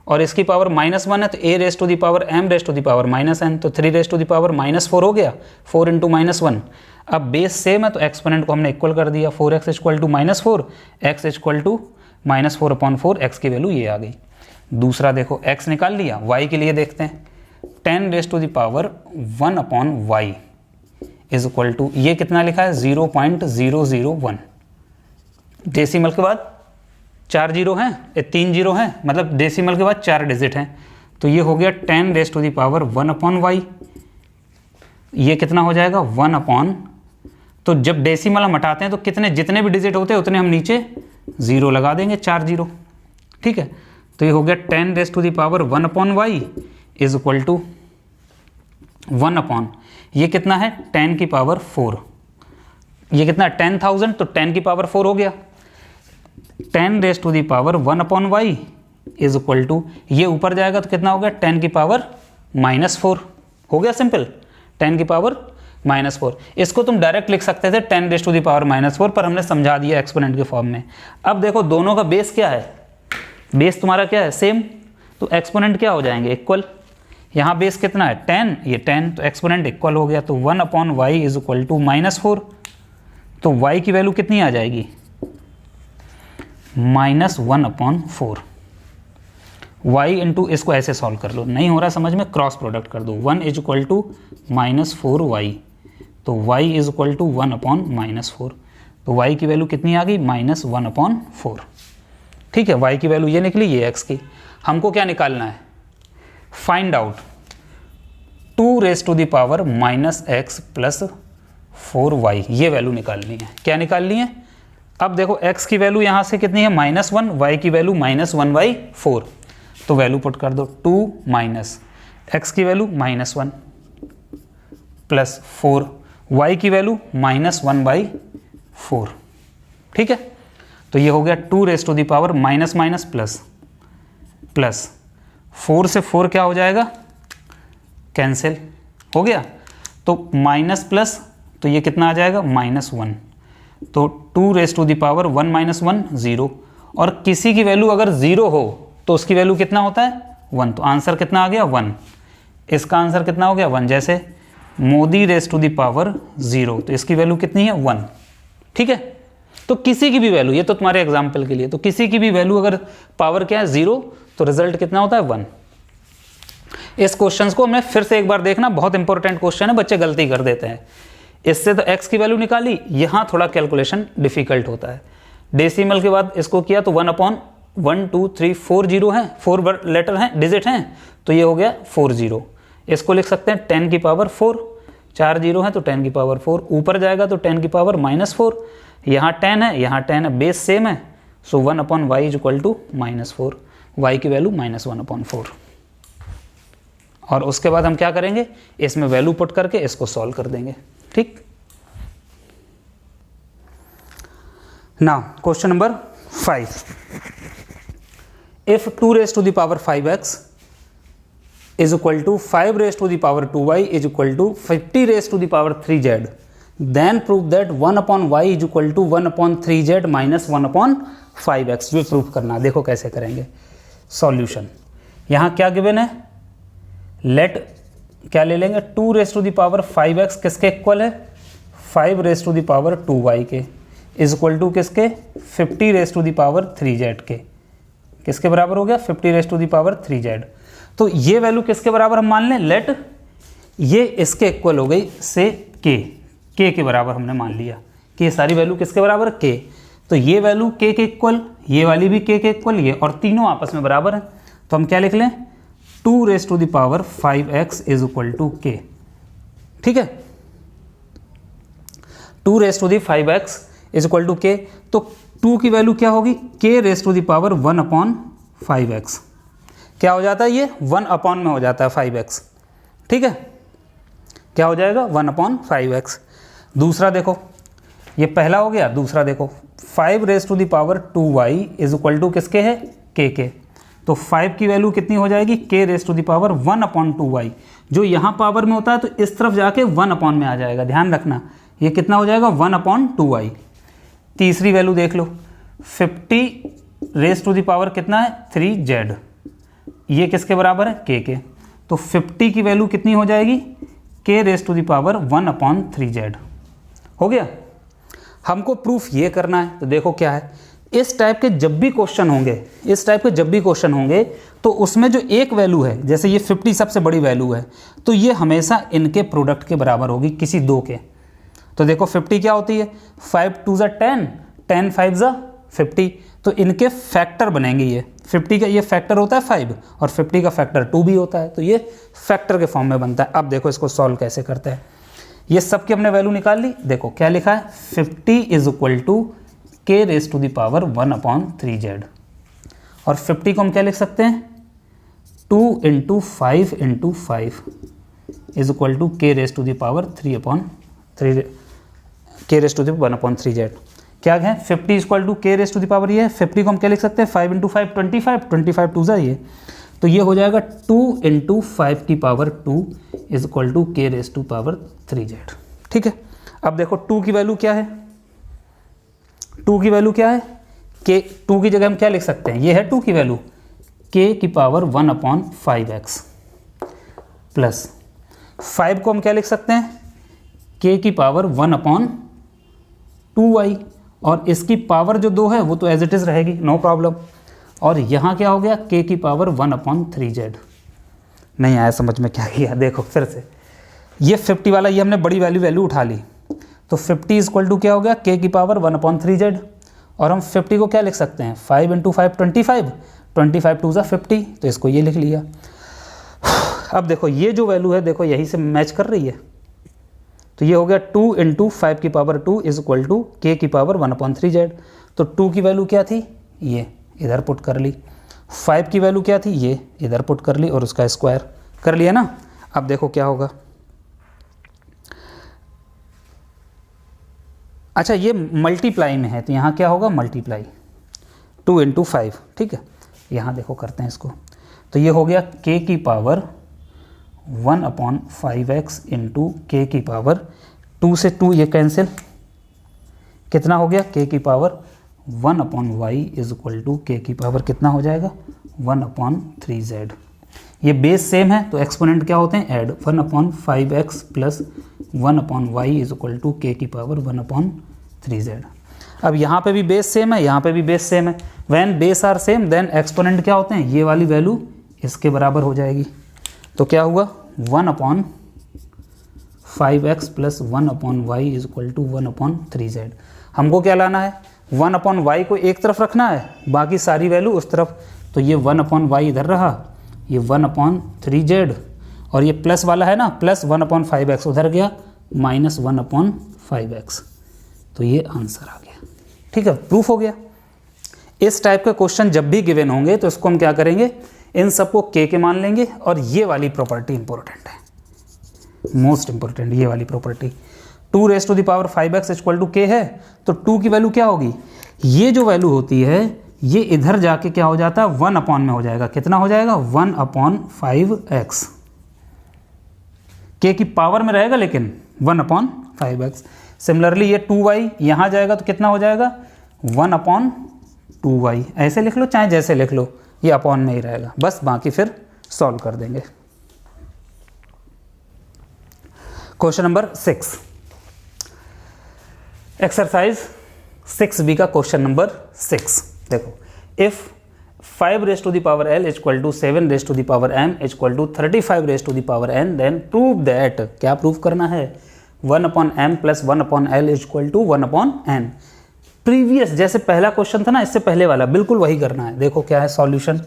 Speaker 1: और इसकी पावर -1 है तो a raise to the power m raise to the power -n, तो 3 रेज टू द पावर -4 हो गया, 4 इंटू -1। अब बेस सेम है तो एक्सपोनेंट को हमने इक्वल कर दिया, 4x equal to -4, x equal to -4/4, x की वैल्यू ये आ गई। दूसरा देखो x निकाल लिया, y के लिए देखते हैं 10 raise to the power 1/y is equal to, ये कितना लिखा है 0.001। डेसिमल के बाद 4 जीरो हैं, 3 जीरो हैं, मतलब डेसिमल के बाद 4 डिजिट हैं। तो ये हो गया 10 raise to the power 1/y। ये कितना हो जाएगा 1/, तो जब डेसिमल हम हटाते हैं तो कितने, जितने भी डिजिट होते हैं उतने हम नीचे 0 लगा देंगे, 4 जीरो। ठीक है, तो ये हो गया 10 raise to the power 1/y is equal to 1/, ये कितना है 10 की पावर 4। ये कितना 10,000, तो 10 की पावर 4 हो गया। 10 raise to the power 1/y is equal to, ये ऊपर जाएगा तो कितना हो गया 10 की पावर -4 हो गया। सिंपल 10 की पावर -4। इसको तुम डायरेक्ट लिख सकते थे 10 रेज टू द पावर -4, पर हमने समझा दिया एक्सपोनेंट के फॉर्म में। अब देखो दोनों का बेस क्या है, बेस तुम्हारा क्या है सेम, तो एक्सपोनेंट क्या हो जाएंगे इक्वल। यहाँ बेस कितना है 10, ये 10, तो एक्सपोनेंट इक्वल हो गया। तो 1/y इज इक्वल टू -4, तो y की वैल्यू कितनी आ जाएगी -1/4। y इंटू, इसको ऐसे सॉल्व कर लो, नहीं हो रहा समझ में क्रॉस प्रोडक्ट कर दो, 1 इज इक्वल टू -4y, तो y इज इक्वल टू 1/-4, तो y की वैल्यू कितनी आ गई -1/4। ठीक है, y की वैल्यू ये निकली, ये x की। हमको क्या निकालना है find out 2 raise to the power -x plus 4y, ये वैल्यू निकालनी है। क्या निकालनी है? अब देखो x की वैल्यू यहाँ से कितनी है -1, y की वैल्यू -1/4, तो वैल्यू पुट कर दो 2 माइनस x की वैल्यू -1 प्लस 4, y की वैल्यू -1/4। ठीक है, तो ये हो गया 2 raise to the power minus minus plus plus 4 से 4 क्या हो जाएगा? कैंसिल हो गया, तो माइनस प्लस, तो ये कितना आ जाएगा -1, तो 2 रेज टू द पावर 1 - 1 0, और किसी की वैल्यू अगर 0 हो तो उसकी वैल्यू कितना होता है 1, तो आंसर कितना आ गया 1। इसका आंसर कितना हो गया 1, जैसे Modi raise to the power 0, तो इसकी वैल्यू कितनी है 1। ठीक है, तो किसी की भी वैल्यू, ये तो तुम्हारे एग्जाम्पल के लिए, तो किसी की भी वैल्यू अगर पावर क्या है 0, तो रिजल्ट कितना होता है 1। इस क्वेश्चन को हमने फिर से एक बार देखना, बहुत इंपॉर्टेंट क्वेश्चन है, बच्चे गलती कर देते हैं। इससे तो x की वैल्यू निकाली, यहाँ थोड़ा कैलकुलेशन डिफिकल्ट होता है। डेसिमल के बाद इसको किया तो 1/1 2 3 4 जीरो हैं, 4 लेटर हैं, डिजिट हैं, तो ये हो गया 40। इसको लिख सकते हैं 10 की पावर 4, 4 जीरो हैं तो 10 की पावर 4, ऊपर जाएगा तो 10 की पावर -4, यहाँ 10 है, यहाँ 10 है, बेस सेम है, so 1/y is equal to -4, y की वैल्यू -1/4। और उसके बाद हम क्या करेंगे, इसमें वैल्यू पुट करके इसको सॉल्व कर देंगे। ठीक, now question number 5, if 2 raise to the power 5x is equal to 5 raised to the power 2y is equal to 50 raised to the power 3z, then prove that 1/y is equal to 1/3z minus 1/5x। जो proof करना, देखो कैसे करेंगे। Solution, यहाँ क्या given है, late क्या ले लेंगे 2 raise to the power 5x किसके इक्वल है 5 raise to the power 2y के, इज इक्वल टू किसके 50 raise to the power 3z के, किसके बराबर हो गया 50 raise to the power 3z। तो ये वैल्यू किसके बराबर हम मान लें, लेट ये इसके इक्वल हो गई से के के बराबर हमने मान लिया कि ये सारी वैल्यू किसके बराबर के, तो ये वैल्यू के इक्वल, ये वाली भी के इक्वल, ये और तीनों आपस में बराबर हैं, तो हम क्या लिख लें 2 raise to the power 5x is equal to k. ठीक है, 2 raise to the 5x is equal to k, तो 2 की वैल्यू क्या होगी k raise to the power 1/5x, क्या हो जाता है ये 1 में हो जाता है 5x। ठीक है, क्या हो जाएगा 1/5x। दूसरा देखो, ये पहला हो गया, दूसरा देखो 5 raise to the power 2y is equal to किसके है के, तो 5 की वैल्यू कितनी हो जाएगी k raise to the power 1/2y, जो यहाँ पावर में होता है तो इस तरफ जाके 1 में आ जाएगा, ध्यान रखना ये कितना हो जाएगा 1/2y। तीसरी वैल्यू देख लो 50 रेज टू द पावर कितना है 3z, ये किसके बराबर है के, तो 50 की वैल्यू कितनी हो जाएगी k raise to the power 1/3z। हो गया, हमको प्रूफ ये करना है, तो देखो क्या है, इस टाइप के जब भी क्वेश्चन होंगे, तो उसमें जो एक वैल्यू है, जैसे ये 50 सबसे बड़ी वैल्यू है, तो ये हमेशा इनके प्रोडक्ट के बराबर होगी किसी दो के। तो देखो 50 क्या होती है 5 2 ज़ा 10, 10 5 ज़ा 50, तो इनके फैक्टर बनेंगे। ये 50 का ये फैक्टर होता है 5 और 50 का फैक्टर 2 भी होता है, तो ये फैक्टर के फॉर्म में बनता है। अब देखो इसको सॉल्व कैसे करते हैं, ये सब की हमने वैल्यू निकाल ली। देखो क्या लिखा है 50 is equal to k raise to the power 1/3z, और 50 को हम क्या लिख सकते हैं 2 × 5 × 5 is equal to k raise to the power 3/3 k raise to the 1/3z। क्या है 50 is equal to k raise to the power, ये 50 को हम क्या लिख सकते हैं 5 × 5 25, 25 2 ज़ा ये, तो ये हो जाएगा 2 × 5 की power 2 is equal to k raise to power 3z। ठीक है, अब देखो 2 की वैल्यू क्या है, 2 की वैल्यू क्या है k, 2 की जगह हम क्या लिख सकते हैं, ये है 2 की वैल्यू k की पावर 1/5x प्लस 5 को हम क्या लिख सकते हैं k की पावर 1/2y, और इसकी पावर जो 2 है वो तो एज इट इज़ रहेगी, नो प्रॉब्लम। और यहाँ क्या हो गया k की पावर 1/3z। नहीं आया समझ में क्या किया, देखो फिर से ये 50 वाला ये हमने बड़ी वैल्यू उठा ली, तो 50 इज इक्वल टू क्या हो गया k की पावर 1/3z, और हम 50 को क्या लिख सकते हैं 5 × 5 25, 25 2 ज़ा 50, तो इसको ये लिख लिया। अब देखो ये जो वैल्यू है देखो यही से मैच कर रही है, तो ये हो गया 2 इंटू 5 की power 2 is equal to k की पावर 1/3z। तो 2 की वैल्यू क्या थी, ये इधर पुट कर ली, 5 की वैल्यू क्या थी, ये इधर पुट कर ली और उसका स्क्वायर कर लिया ना। अब देखो क्या होगा, अच्छा ये मल्टीप्लाई में है तो यहाँ क्या होगा, मल्टीप्लाई 2 इंटू 5, ठीक है। यहाँ देखो करते हैं इसको, तो ये हो गया k की पावर 1/5x इंटू के की पावर 2 से 2 ये कैंसिल, कितना हो गया k की power 1/y is equal to k की पावर कितना हो जाएगा 1/3z। ये बेस सेम है तो एक्सपोनेंट क्या होते हैं, add 1/5x plus 1/y is equal to k की पावर 1/3z। अब यहाँ पे भी बेस सेम है, यहाँ पे भी बेस सेम है। When base are same then exponent क्या होते हैं, ये वाली वैल्यू इसके बराबर हो जाएगी। तो क्या हुआ 1/5x plus 1/y is equal to 1/3z। हमको क्या लाना है, 1/y को एक तरफ रखना है, बाकी सारी वैल्यू उस तरफ। तो ये 1/y इधर रहा, ये 1/3z और ये प्लस वाला है ना, प्लस 1/5x उधर गया, माइनस 1/5x। तो ये आंसर आ गया, ठीक है, प्रूफ हो गया। इस टाइप के क्वेश्चन जब भी गिवन होंगे तो इसको हम क्या करेंगे, इन सबको के मान लेंगे और ये वाली प्रॉपर्टी इंपॉर्टेंट है, मोस्ट इंपॉर्टेंट ये वाली property. 2 raise to the power 5x equal to k है, तो 2 की वैल्यू क्या होगी, ये जो वैल्यू होती है ये इधर जाके क्या हो जाता है 1 अपॉन में हो जाएगा, कितना हो जाएगा 1/5x, के की पावर में रहेगा लेकिन 1/5x। सिमिलरली ये 2y यहाँ जाएगा तो कितना हो जाएगा 1/2y। ऐसे लिख लो चाहे जैसे लिख लो, ये अपॉन में ही रहेगा, बस बाकी फिर सॉल्व कर देंगे। क्वेश्चन नंबर 6, एक्सरसाइज 6b का क्वेश्चन नंबर 6। देखो, if 5 raise to the power l equal to 7 raise to the power m equal to 35 raise to the power n, then prove that, क्या प्रूव करना है, 1/m plus 1/l equal to 1/n। Previous जैसे पहला question था ना, इससे पहले वाला बिल्कुल वही करना है। देखो क्या है solution,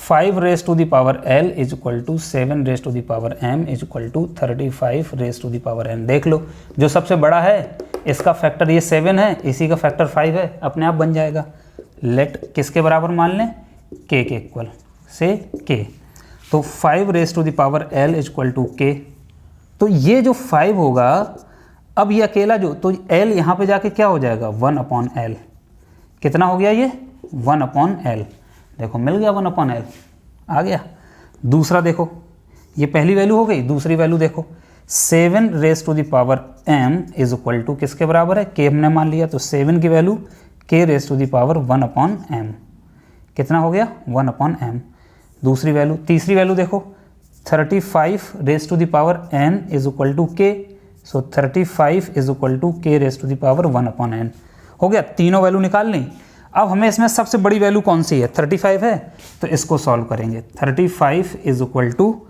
Speaker 1: 5 raise to the power l is equal to 7 raise to the power m is equal to 35 raise to the power n। देख लो जो सबसे बड़ा है इसका फैक्टर ये 7 है, इसी का फैक्टर 5 है, अपने आप बन जाएगा। लेट किसके बराबर मान लें, k के इक्वल से k, तो 5 raise to the power l is equal to k। तो ये जो 5 होगा, अब ये अकेला जो, तो l यहाँ पे जाके क्या हो जाएगा 1/l, कितना हो गया ये 1/l। देखो मिल गया 1/l आ गया। दूसरा देखो, ये पहली वैल्यू हो गई, दूसरी वैल्यू देखो 7 raise to the power m is equal to किसके बराबर है, k हमने मान लिया, तो 7 की value k raise to the power 1/m, कितना हो गया 1/m। दूसरी वैल्यू, तीसरी वैल्यू देखो 35 raise to the power n is equal to k, so 35 is equal to k raise to the power 1/n। हो गया, तीनों वैल्यू निकाल ली। अब हमें इसमें सबसे बड़ी वैल्यू कौन सी है, 35 है, तो इसको सॉल्व करेंगे। 35 is equal to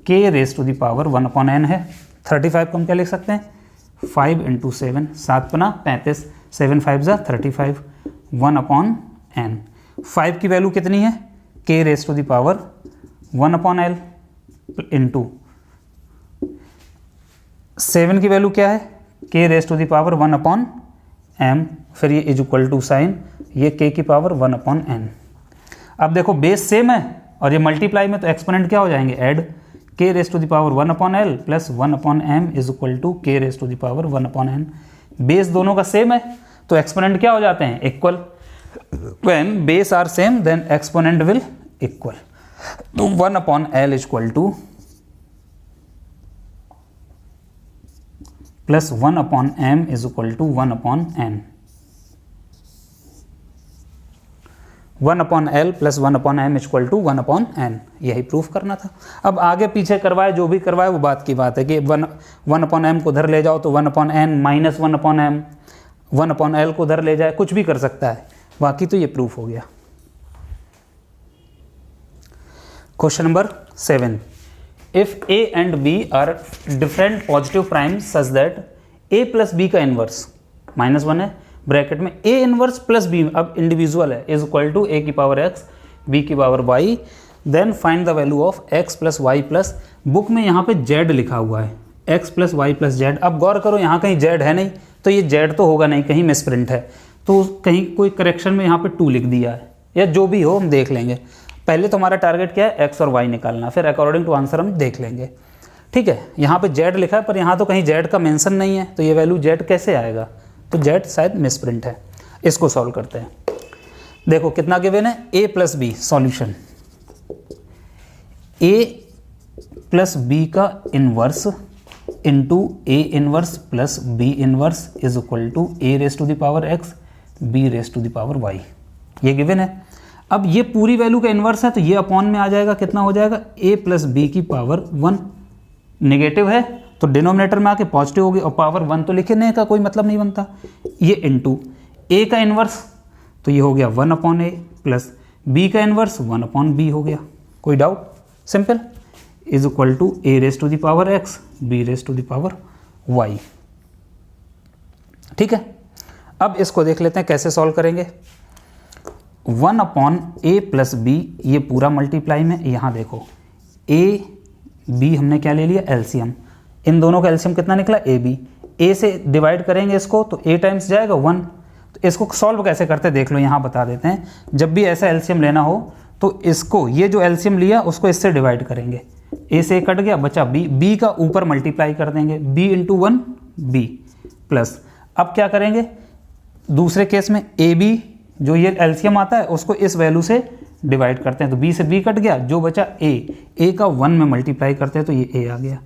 Speaker 1: k raise to the power 1/n है। 35 को हम क्या लिख सकते हैं, 5 इंटू 7, 7 पना 35, 7 5 जा 35, 1/n। 5 की वैल्यू कितनी है, k raise to the power 1/l into 7 की वैल्यू क्या है, k raise to the power 1/m, फिर ये इज इक्वल टू साइन ये k की पावर 1/n। अब देखो बेस सेम है और ये मल्टीप्लाई में, तो एक्सपोनेंट क्या हो जाएंगे, add k raise to the power 1/l plus 1/m is equal to k raise to the power 1/n। Base दोनों का सेम है तो एक्सपोनेंट क्या हो जाते हैं, equal. When base are same then exponent will equal. तो 1/l equal to plus 1/m is equal to 1/n। 1/l plus 1/m equal to 1/n, यही प्रूफ करना था। अब आगे पीछे करवाए जो भी करवाए वो बात की बात है कि 1/m को उधर ले जाओ तो 1/n माइनस 1/m, 1/l को उधर ले जाए, कुछ भी कर सकता है, बाकी तो ये प्रूफ हो गया। Question number 7, if a and b are different positive prime such that a plus b का इनवर्स -1 है, ब्रैकेट में a इनवर्स प्लस b अब इंडिविजुअल है, इज इक्वल टू a की पावर x b की power y then find the value of x plus y plus, book में यहाँ पे z लिखा हुआ है, x plus y plus z. अब गौर करो यहाँ कहीं z है नहीं, तो ये z तो होगा नहीं, कहीं मिसप्रिंट है, तो कहीं कोई करेक्शन में यहाँ पे 2 लिख दिया है, या जो भी हो हम देख लेंगे। पहले तो हमारा टारगेट क्या है, x और y निकालना, फिर अकॉर्डिंग टू आंसर हम देख लेंगे। ठीक है, यहाँ पे z लिखा है पर यहाँ तो कहीं z का मेंशन नहीं है, तो ये वैल्यू z कैसे आएगा, तो z शायद मिसप्रिंट है। इसको सॉल्व करते हैं। देखो कितना गिवन है, a plus b, solution a plus b का inverse into a inverse plus b inverse is equal to a raise to the power x b raise to the power y, ये given है। अब ये पूरी value का inverse है तो ये अपॉन में आ जाएगा, कितना हो जाएगा, a प्लस बी की पावर 1, नेगेटिव है तो डिनोमिनेटर में आके पॉजिटिव होगी, और पावर 1 तो लिखने का कोई मतलब नहीं बनता। ये इंटू a का इन्वर्स तो ये हो गया 1 अपॉन ए, प्लस b का इन्वर्स 1 अपॉन बी हो गया। कोई doubt, simple, is equal to a raise to the power x b raise to the power y। ठीक है, अब इसको देख लेते हैं कैसे सॉल्व करेंगे। 1 अपॉन ए प्लस बी, ये पूरा मल्टीप्लाई में, यहाँ देखो a b हमने क्या ले लिया, एलसीएम, इन दोनों का एलसीएम कितना निकला, ए बी, a से डिवाइड करेंगे इसको तो a टाइम्स जाएगा 1। तो इसको सॉल्व कैसे करते देख लो, यहाँ बता देते हैं। जब भी ऐसा एलसीएम लेना हो तो इसको, ये जो एलसीएम लिया उसको इससे डिवाइड करेंगे, a से कट गया बचा b का ऊपर मल्टीप्लाई कर देंगे, b इंटू 1 b प्लस, अब क्या करेंगे दूसरे केस में ए बी जो ये एलसीएम आता है उसको इस वैल्यू से डिवाइड करते हैं, तो b से b कट गया, जो बचा a का 1 में मल्टीप्लाई करते हैं तो ये a आ गया,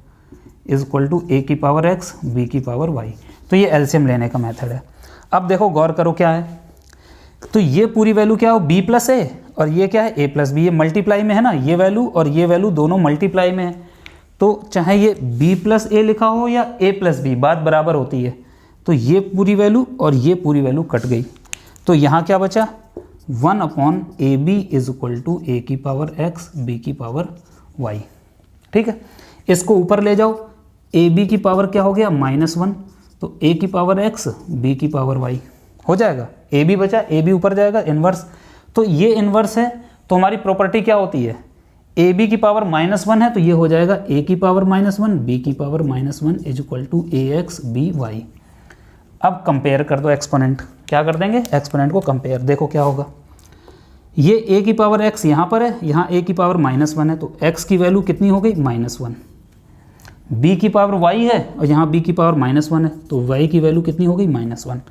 Speaker 1: इज इक्वल टू a की पावर x b की पावर y। तो ये एलसीएम लेने का मेथड है। अब देखो गौर करो क्या है, तो ये पूरी वैल्यू क्या हो, b प्लस a, और ये क्या है, a प्लस बी, ये मल्टीप्लाई में है ना, ये वैल्यू और ये वैल्यू दोनों मल्टीप्लाई में है, तो चाहे ये b प्लस a लिखा हो या a प्लस b, बात बराबर होती है। तो ये पूरी वैल्यू और ये पूरी वैल्यू कट गई, तो यहाँ क्या बचा, 1 upon a b is equal to a की पावर x b की पावर y। ठीक है, इसको ऊपर ले जाओ, ए बी की पावर क्या हो गया, -1, तो a की पावर x b की पावर y हो जाएगा, ए बी बचा, ए बी ऊपर जाएगा, इन्वर्स, तो ये इन्वर्स है, तो हमारी प्रॉपर्टी क्या होती है, ए बी की पावर -1 है तो ये हो जाएगा a की पावर -1 b की power -1 is equal to a x b y. अब कंपेयर कर दो एक्सपोनेंट, क्या कर देंगे, एक्सपोनेंट को कंपेयर, देखो क्या होगा, ये a की पावर x यहाँ पर है, यहाँ a की पावर -1 है, तो x की वैल्यू कितनी हो गई, -1, b की पावर y है और यहाँ b की पावर -1 है, तो y की वैल्यू कितनी हो गई, -1,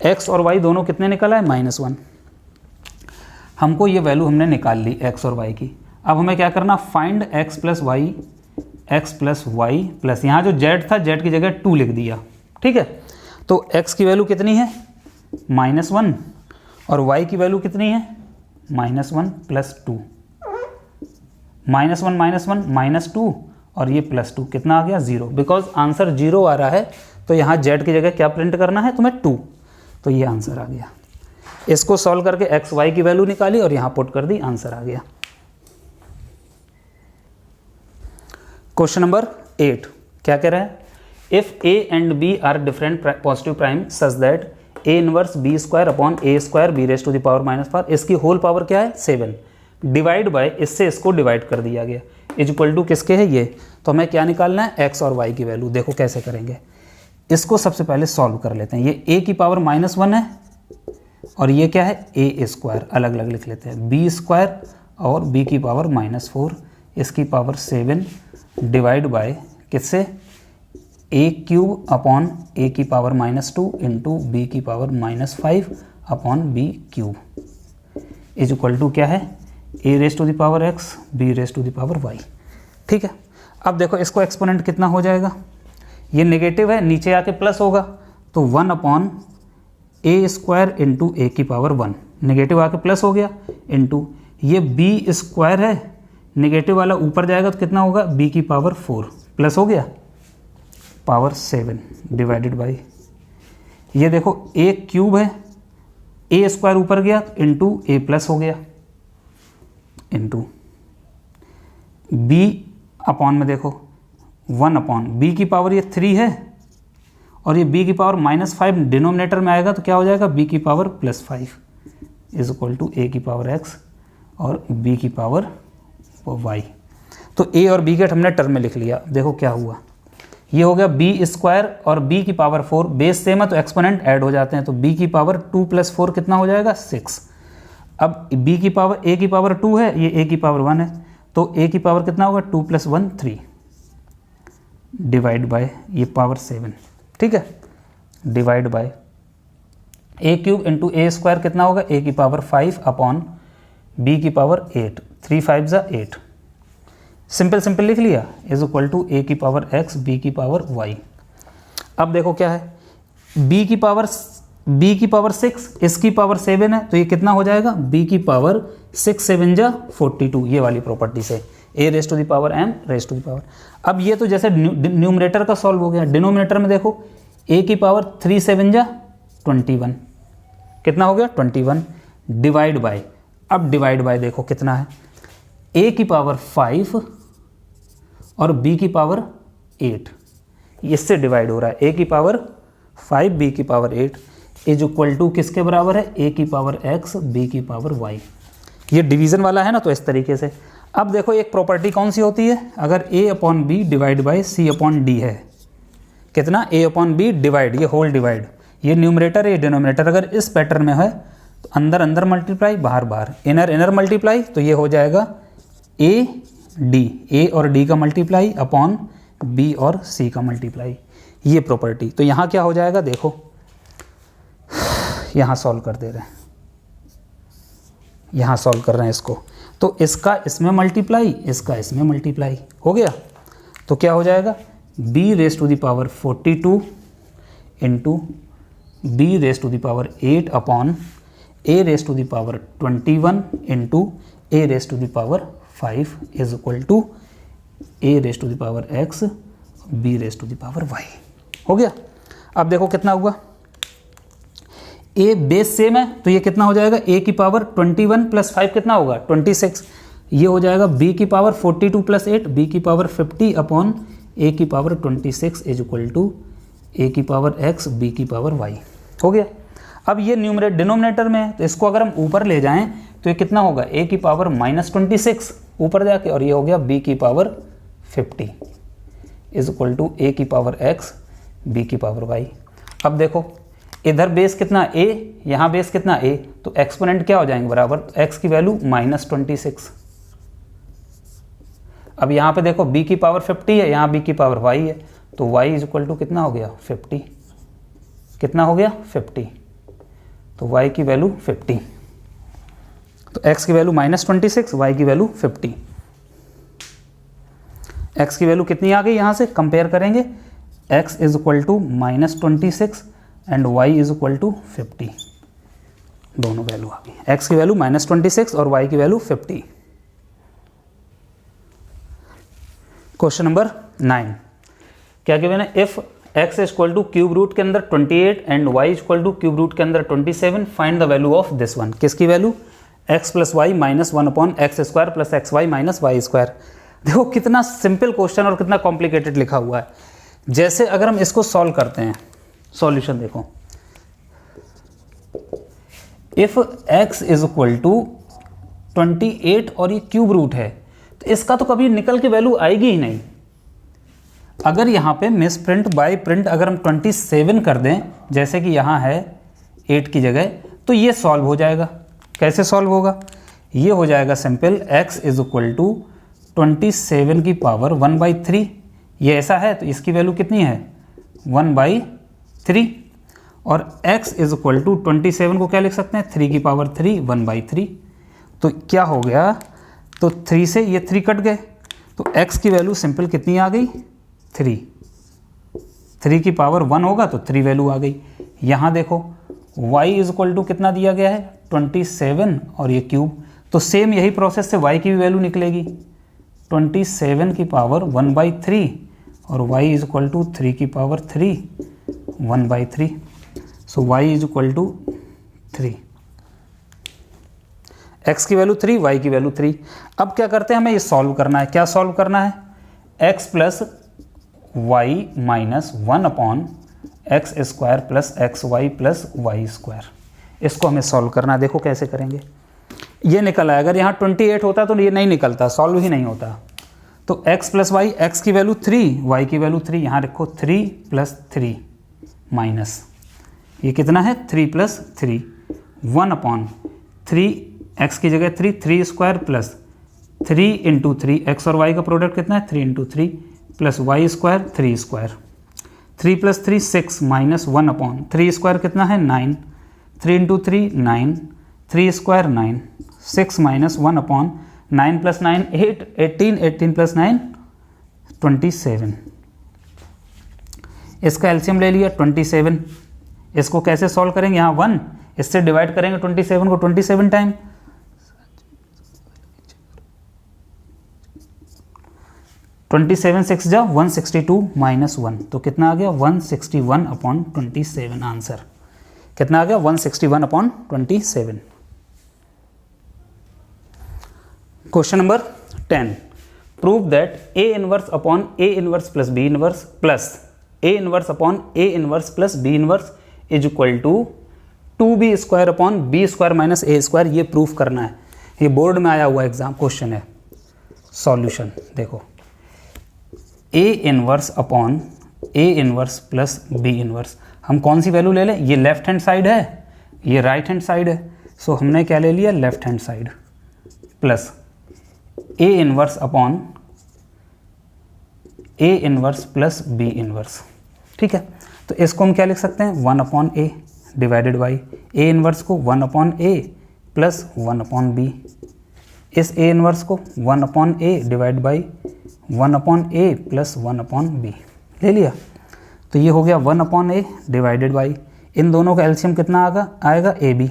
Speaker 1: x और y दोनों कितने निकला है, -1। हमको ये वैल्यू हमने निकाल ली x और y की। अब हमें क्या करना, find x plus y plus, यहाँ जो z था z की जगह 2 लिख दिया। ठीक है, तो x की वैल्यू कितनी है, -1, और y की वैल्यू कितनी है, -1 प्लस 2, -1 -2 और ये +2, कितना आ गया, 0, बिकॉज आंसर 0 आ रहा है, तो यहाँ z की जगह क्या प्रिंट करना है तुम्हें, 2, तो ये आंसर आ गया। इसको सॉल्व करके x y की वैल्यू निकाली और यहाँ पुट कर दी, आंसर आ गया। क्वेश्चन नंबर 8 क्या कह रहा है, if a and b are different positive prime such that a inverse b square upon a square b raise to the power -4, इसकी होल पावर क्या है, 7, डिवाइड बाय, इससे इसको डिवाइड कर दिया गया, इज इक्वल टू किसके है ये, तो हमें क्या निकालना है, x और y की वैल्यू। देखो कैसे करेंगे, इसको सबसे पहले सॉल्व कर लेते हैं। ये a की पावर -1 है और ये क्या है, a स्क्वायर, अलग अलग लिख लेते हैं, b स्क्वायर और b की पावर -4, इसकी पावर 7 डिवाइड बाय किससे, a क्यूब अपॉन a की पावर -2 इंटू b की power -5 upon b cube is equal to क्या है, a raise to the power x b raise to the power y। ठीक है, अब देखो इसको एक्सपोनेंट कितना हो जाएगा, ये नेगेटिव है, नीचे आके प्लस होगा, तो 1 upon a square into a की पावर 1, नेगेटिव आके प्लस हो गया, इंटू ये b स्क्वायर है, नेगेटिव वाला ऊपर जाएगा तो कितना होगा, b की पावर 4 प्लस हो गया, पावर 7 डिवाइडेड बाई, ये देखो a क्यूब है, a स्क्वायर ऊपर गया इंटू a प्लस हो गया, इंटू b अपॉन में देखो 1 अपॉन b की पावर ये 3 है और ये b की पावर -5 डिनोमिनेटर में आएगा तो क्या हो जाएगा, b की power +5 is equal to a की पावर x और b की पावर वाई। तो ए और बी के हमने टर्म में लिख लिया। देखो क्या हुआ, ये हो गया बी स्क्वायर और बी की पावर 4, बेस सेम है तो एक्सपोनेंट ऐड हो जाते हैं, तो बी की पावर 2 + 4 कितना हो जाएगा 6। अब बी की पावर ए की पावर 2 है, ये ए की पावर 1 है, तो ए की पावर कितना होगा 2 + 1 3 डिवाइड बाय ये पावर 7, ठीक है, divide by a³ into a² कितना होगा a की पावर 5 अपॉन b की पावर 8, 3 5 = 8, सिंपल सिंपल लिख लिया, इज इक्वल टू a की पावर x b की पावर y। अब देखो क्या है, b की पावर 6, इसकी पावर 7 है, तो ये कितना हो जाएगा b की पावर 6 7 = 42, ये वाली प्रॉपर्टी से a⁻m⁻. अब ये तो जैसे न्यूमरेटर का सॉल्व हो गया, डिनोमिनेटर में देखो a की पावर 3 7 = 21, कितना हो गया 21 डिवाइड बाय, अब डिवाइड बाय देखो कितना है, a की पावर 5 और b की पावर 8, इससे डिवाइड हो रहा है, a की पावर 5 b की पावर 8 इज इक्वल टू किसके बराबर है, a की पावर x b की पावर y। ये डिवीज़न वाला है ना, तो इस तरीके से। अब देखो एक प्रॉपर्टी कौन सी होती है, अगर a/b डिवाइड बाय c/d है, कितना a/b डिवाइड, ये होल डिवाइड, ये न्यूमरेटर ये डिनोमिनेटर, अगर इस पैटर्न में है तो अंदर अंदर मल्टीप्लाई बाहर बाहर, इनर इनर मल्टीप्लाई, तो ये हो जाएगा a और d का मल्टीप्लाई अपॉन b और c का मल्टीप्लाई, ये प्रॉपर्टी। तो यहाँ क्या हो जाएगा देखो, यहाँ सॉल्व कर दे रहे हैं, यहाँ सॉल्व कर रहे हैं इसको, तो इसका इसमें मल्टीप्लाई, इसका इसमें मल्टीप्लाई हो गया, तो क्या हो जाएगा b⁻42 into b⁻8 upon a⁻21 into a⁻5 is equal to a⁻x b⁻y हो गया। अब देखो कितना हुआ, a बेस सेम है तो ये कितना हो जाएगा, a की पावर 21 + 5 कितना होगा 26, ये हो जाएगा b की पावर 42 + 8 b की पावर 50 अपॉन a की power 26 is equal to a की पावर x b की पावर y हो गया। अब ये न्यूमरेटर डिनोमिनेटर में है, तो इसको अगर हम ऊपर ले जाएं तो ये कितना होगा, a की पावर -26 ऊपर जाके, और ये हो गया b की power 50 is equal to a की पावर x b की पावर y। अब देखो इधर बेस कितना a, यहाँ बेस कितना a, तो एक्सपोनेंट क्या हो जाएंगे बराबर, x की वैल्यू -26। अब यहाँ पे देखो b की पावर 50 है, यहाँ b की पावर y है, तो y इज इक्वल टू कितना हो गया 50, कितना हो गया 50, तो y की वैल्यू 50, तो x की वैल्यू -26, y की वैल्यू 50, x की वैल्यू कितनी आ गई, यहाँ से कंपेयर करेंगे, x is equal to -26 and y is equal to 50, दोनों वैल्यू आ गई, x की वैल्यू -26 और y की वैल्यू 50। क्वेश्चन नंबर 9 क्या गिवन है, if x is equal to cube root के अंदर 28 and y is equal to cube root के अंदर 27, find the value of this one. किसकी value, x + y -1 upon x² + xy - y²। देखो कितना simple question और कितना कॉम्प्लिकेटेड लिखा हुआ है। जैसे अगर हम इसको सॉल्व करते हैं, सॉल्यूशन देखो, if x is equal to 28 और ये क्यूब रूट है, तो इसका तो कभी निकल के वैल्यू आएगी ही नहीं। अगर यहाँ पे मिस प्रिंट बाय प्रिंट अगर हम 27 कर दें, जैसे कि यहाँ है 8 की जगह, तो ये सॉल्व हो जाएगा। कैसे सॉल्व होगा, ये हो जाएगा simple, x is equal to 27 की पावर 1/3, ये ऐसा है तो इसकी वैल्यू कितनी है 1/3, और x इज इक्वल टू 27 को क्या लिख सकते हैं 3 की पावर 3 1/3, तो क्या हो गया, तो 3 से ये 3 कट गए, तो x की वैल्यू सिंपल कितनी आ गई 3 की पावर 1 होगा तो 3 वैल्यू आ गई। यहाँ देखो y इज इक्वल टू कितना दिया गया है 27 और ये क्यूब, तो सेम यही प्रोसेस से y की भी वैल्यू निकलेगी 27 की पावर 1/3 और y इज इक्वल टू 3 की power 3 1/3, so y is equal to 3, x की वैल्यू 3 y की वैल्यू 3। अब क्या करते हैं, हमें ये सॉल्व करना है। क्या सॉल्व करना है, x + y - 1 upon x² + xy + y², इसको हमें सॉल्व करना है। देखो कैसे करेंगे, ये निकल आया। अगर यहाँ 28 होता तो ये नहीं निकलता, सॉल्व ही नहीं होता। तो x प्लस वाई, एक्स की वैल्यू 3, वाई की वैल्यू 3, यहाँ रखो 3 प्लस 3 माइनस ये कितना है 3 प्लस 3, 1/3, एक्स की जगह 3 स्क्वायर प्लस 3 इंटू 3, एक्स और वाई का प्रोडक्ट कितना है 3 into 3 plus y square 3 square, 3 plus 3 6 minus 1/3 square कितना है 9, 3 into 3 9, 3 square 9, 6 minus 1/9 plus 9 8, 18, 18 plus 9 27। इसका एलसीएम ले लिया 27। इसको कैसे सॉल्व करेंगे, यहाँ 1 इससे डिवाइड करेंगे 27 को 27 टाइम, 27 6 जा 162 माइनस 1, तो कितना आ गया 161/27। आंसर कितना आ गया 161/27। Question number 10, prove that a inverse upon a inverse plus b inverse plus a inverse upon a inverse plus b inverse is equal to 2b square upon b square minus a square. ये proof करना है, ये board में आया हुआ exam question है। Solution देखो, a inverse upon a inverse plus b inverse, हम कौन सी वैल्यू ले लें, ये लेफ्ट हैंड साइड है, ये राइट हैंड साइड है, सो हमने क्या ले लिया left hand side, plus a inverse upon a inverse plus b inverse. ठीक है, तो इसको हम क्या लिख सकते हैं 1/a divided by A inverse को 1/a प्लस 1/b, इस ए इनवर्स को 1/a divide by 1/a plus 1/b ले लिया। तो ये हो गया 1/a डिवाइडेड बाई, इन दोनों का एलसीएम कितना आएगा ab,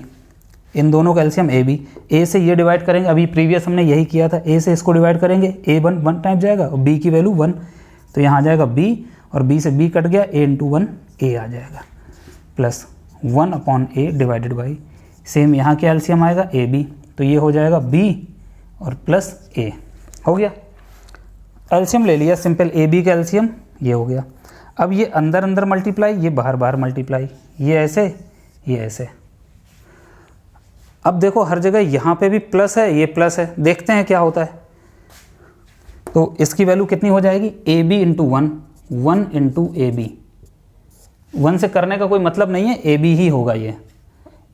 Speaker 1: इन दोनों का एलसीएम ab, a से ये डिवाइड करेंगे, अभी प्रीवियस हमने यही किया था, a से इसको डिवाइड करेंगे, a 1 टाइम जाएगा और b की वैल्यू 1, तो यहाँ आ जाएगा b और b से b कट गया, a इंटू 1 a आ जाएगा, plus 1/a divided by, same यहाँ क्या एलसीएम आएगा ab, तो ये हो जाएगा b और प्लस a, हो गया एलसीएम ले लिया सिंपल, ab का एलसीएम ये हो गया। अब ये अंदर अंदर मल्टीप्लाई, ये बाहर बाहर मल्टीप्लाई, ये ऐसे ये ऐसे। अब देखो हर जगह यहाँ पे भी प्लस है, ये प्लस है, देखते हैं क्या होता है। तो इसकी वैल्यू कितनी हो जाएगी ab इंटू 1, 1 इंटू ab, 1 से करने का कोई मतलब नहीं है, ab ही होगा ये,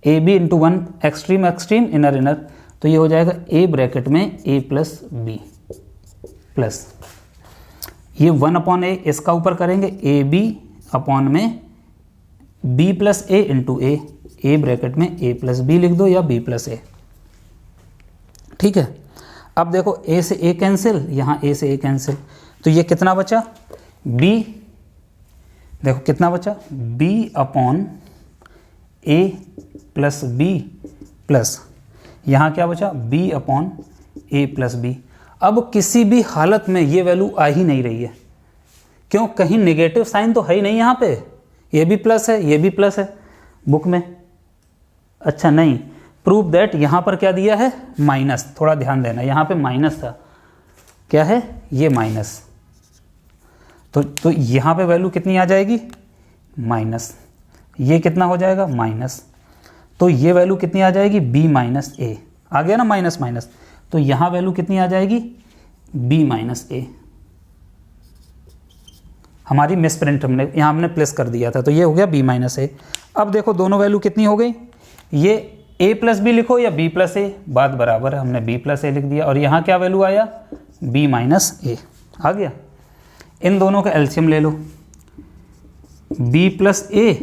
Speaker 1: ab into 1 extreme extreme inner inner, तो ये हो जाएगा a ब्रैकेट में a प्लस b प्लस ये 1/a, इसका ऊपर करेंगे ab अपॉन में b plus a into a bracket में a प्लस b लिख दो या b प्लस a। ठीक है, अब देखो a से a कैंसिल, यहाँ a से a कैंसिल, तो ये कितना बचा b, देखो कितना बचा b upon a plus b plus यहाँ क्या बचा b upon a plus b। अब किसी भी हालत में ये वैल्यू आ ही नहीं रही है, क्यों, कहीं नेगेटिव साइन तो है ही नहीं यहाँ पे, ये भी प्लस है ये भी प्लस है बुक में, अच्छा नहीं, प्रूव दैट यहाँ पर क्या दिया है माइनस, थोड़ा ध्यान देना, यहाँ पे माइनस था, क्या है ये माइनस, तो यहाँ पे वैल्यू कितनी आ जाएगी माइनस, ये कितना हो जाएगा माइनस, तो ये वैल्यू कितनी आ जाएगी b माइनस a, आ गया ना माइनस माइनस, तो यहाँ वैल्यू कितनी आ जाएगी b माइनस a, हमारी मिस प्रिंट हमने प्लेस कर दिया था, तो ये हो गया b माइनस a। अब देखो दोनों वैल्यू कितनी हो गई, ये a प्लस बी लिखो या b प्लस a, बात बराबर है, हमने b प्लस a लिख दिया, और यहाँ क्या वैल्यू आया b माइनस a आ गया। इन दोनों का एलसीएम ले लो, b plus a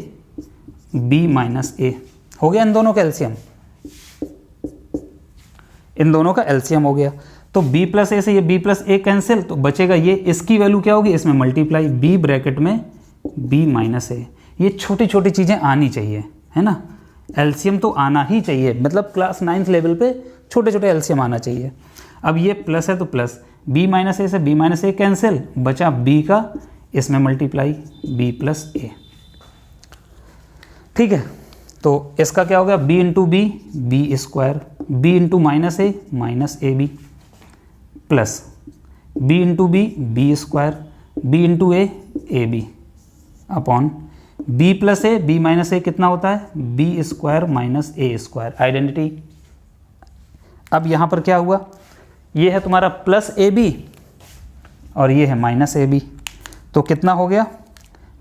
Speaker 1: b minus a हो गया, इन दोनों का एलसीएम, इन दोनों का एलसीएम हो गया, तो b प्लस ए से ये b प्लस ए कैंसिल, तो बचेगा ये, इसकी वैल्यू क्या होगी इसमें मल्टीप्लाई, b ब्रैकेट में b माइनस ए। ये छोटी छोटी चीज़ें आनी चाहिए, है ना, एलसीएम तो आना ही चाहिए, मतलब क्लास 9th लेवल पे छोटे छोटे एलसीएम आना चाहिए। अब ये प्लस है तो प्लस, b माइनस ए से b माइनस ए कैंसिल, बचा b का, इसमें मल्टीप्लाई b प्लस ए। ठीक है, तो इसका क्या हो गया b into b b square, b into minus a b plus b into b b square, b into a b upon b plus a b minus a कितना होता है b square minus a square, identity. अब यहाँ पर क्या हुआ, ये है तुम्हारा प्लस ए बी और ये है माइनस ए बी, तो कितना हो गया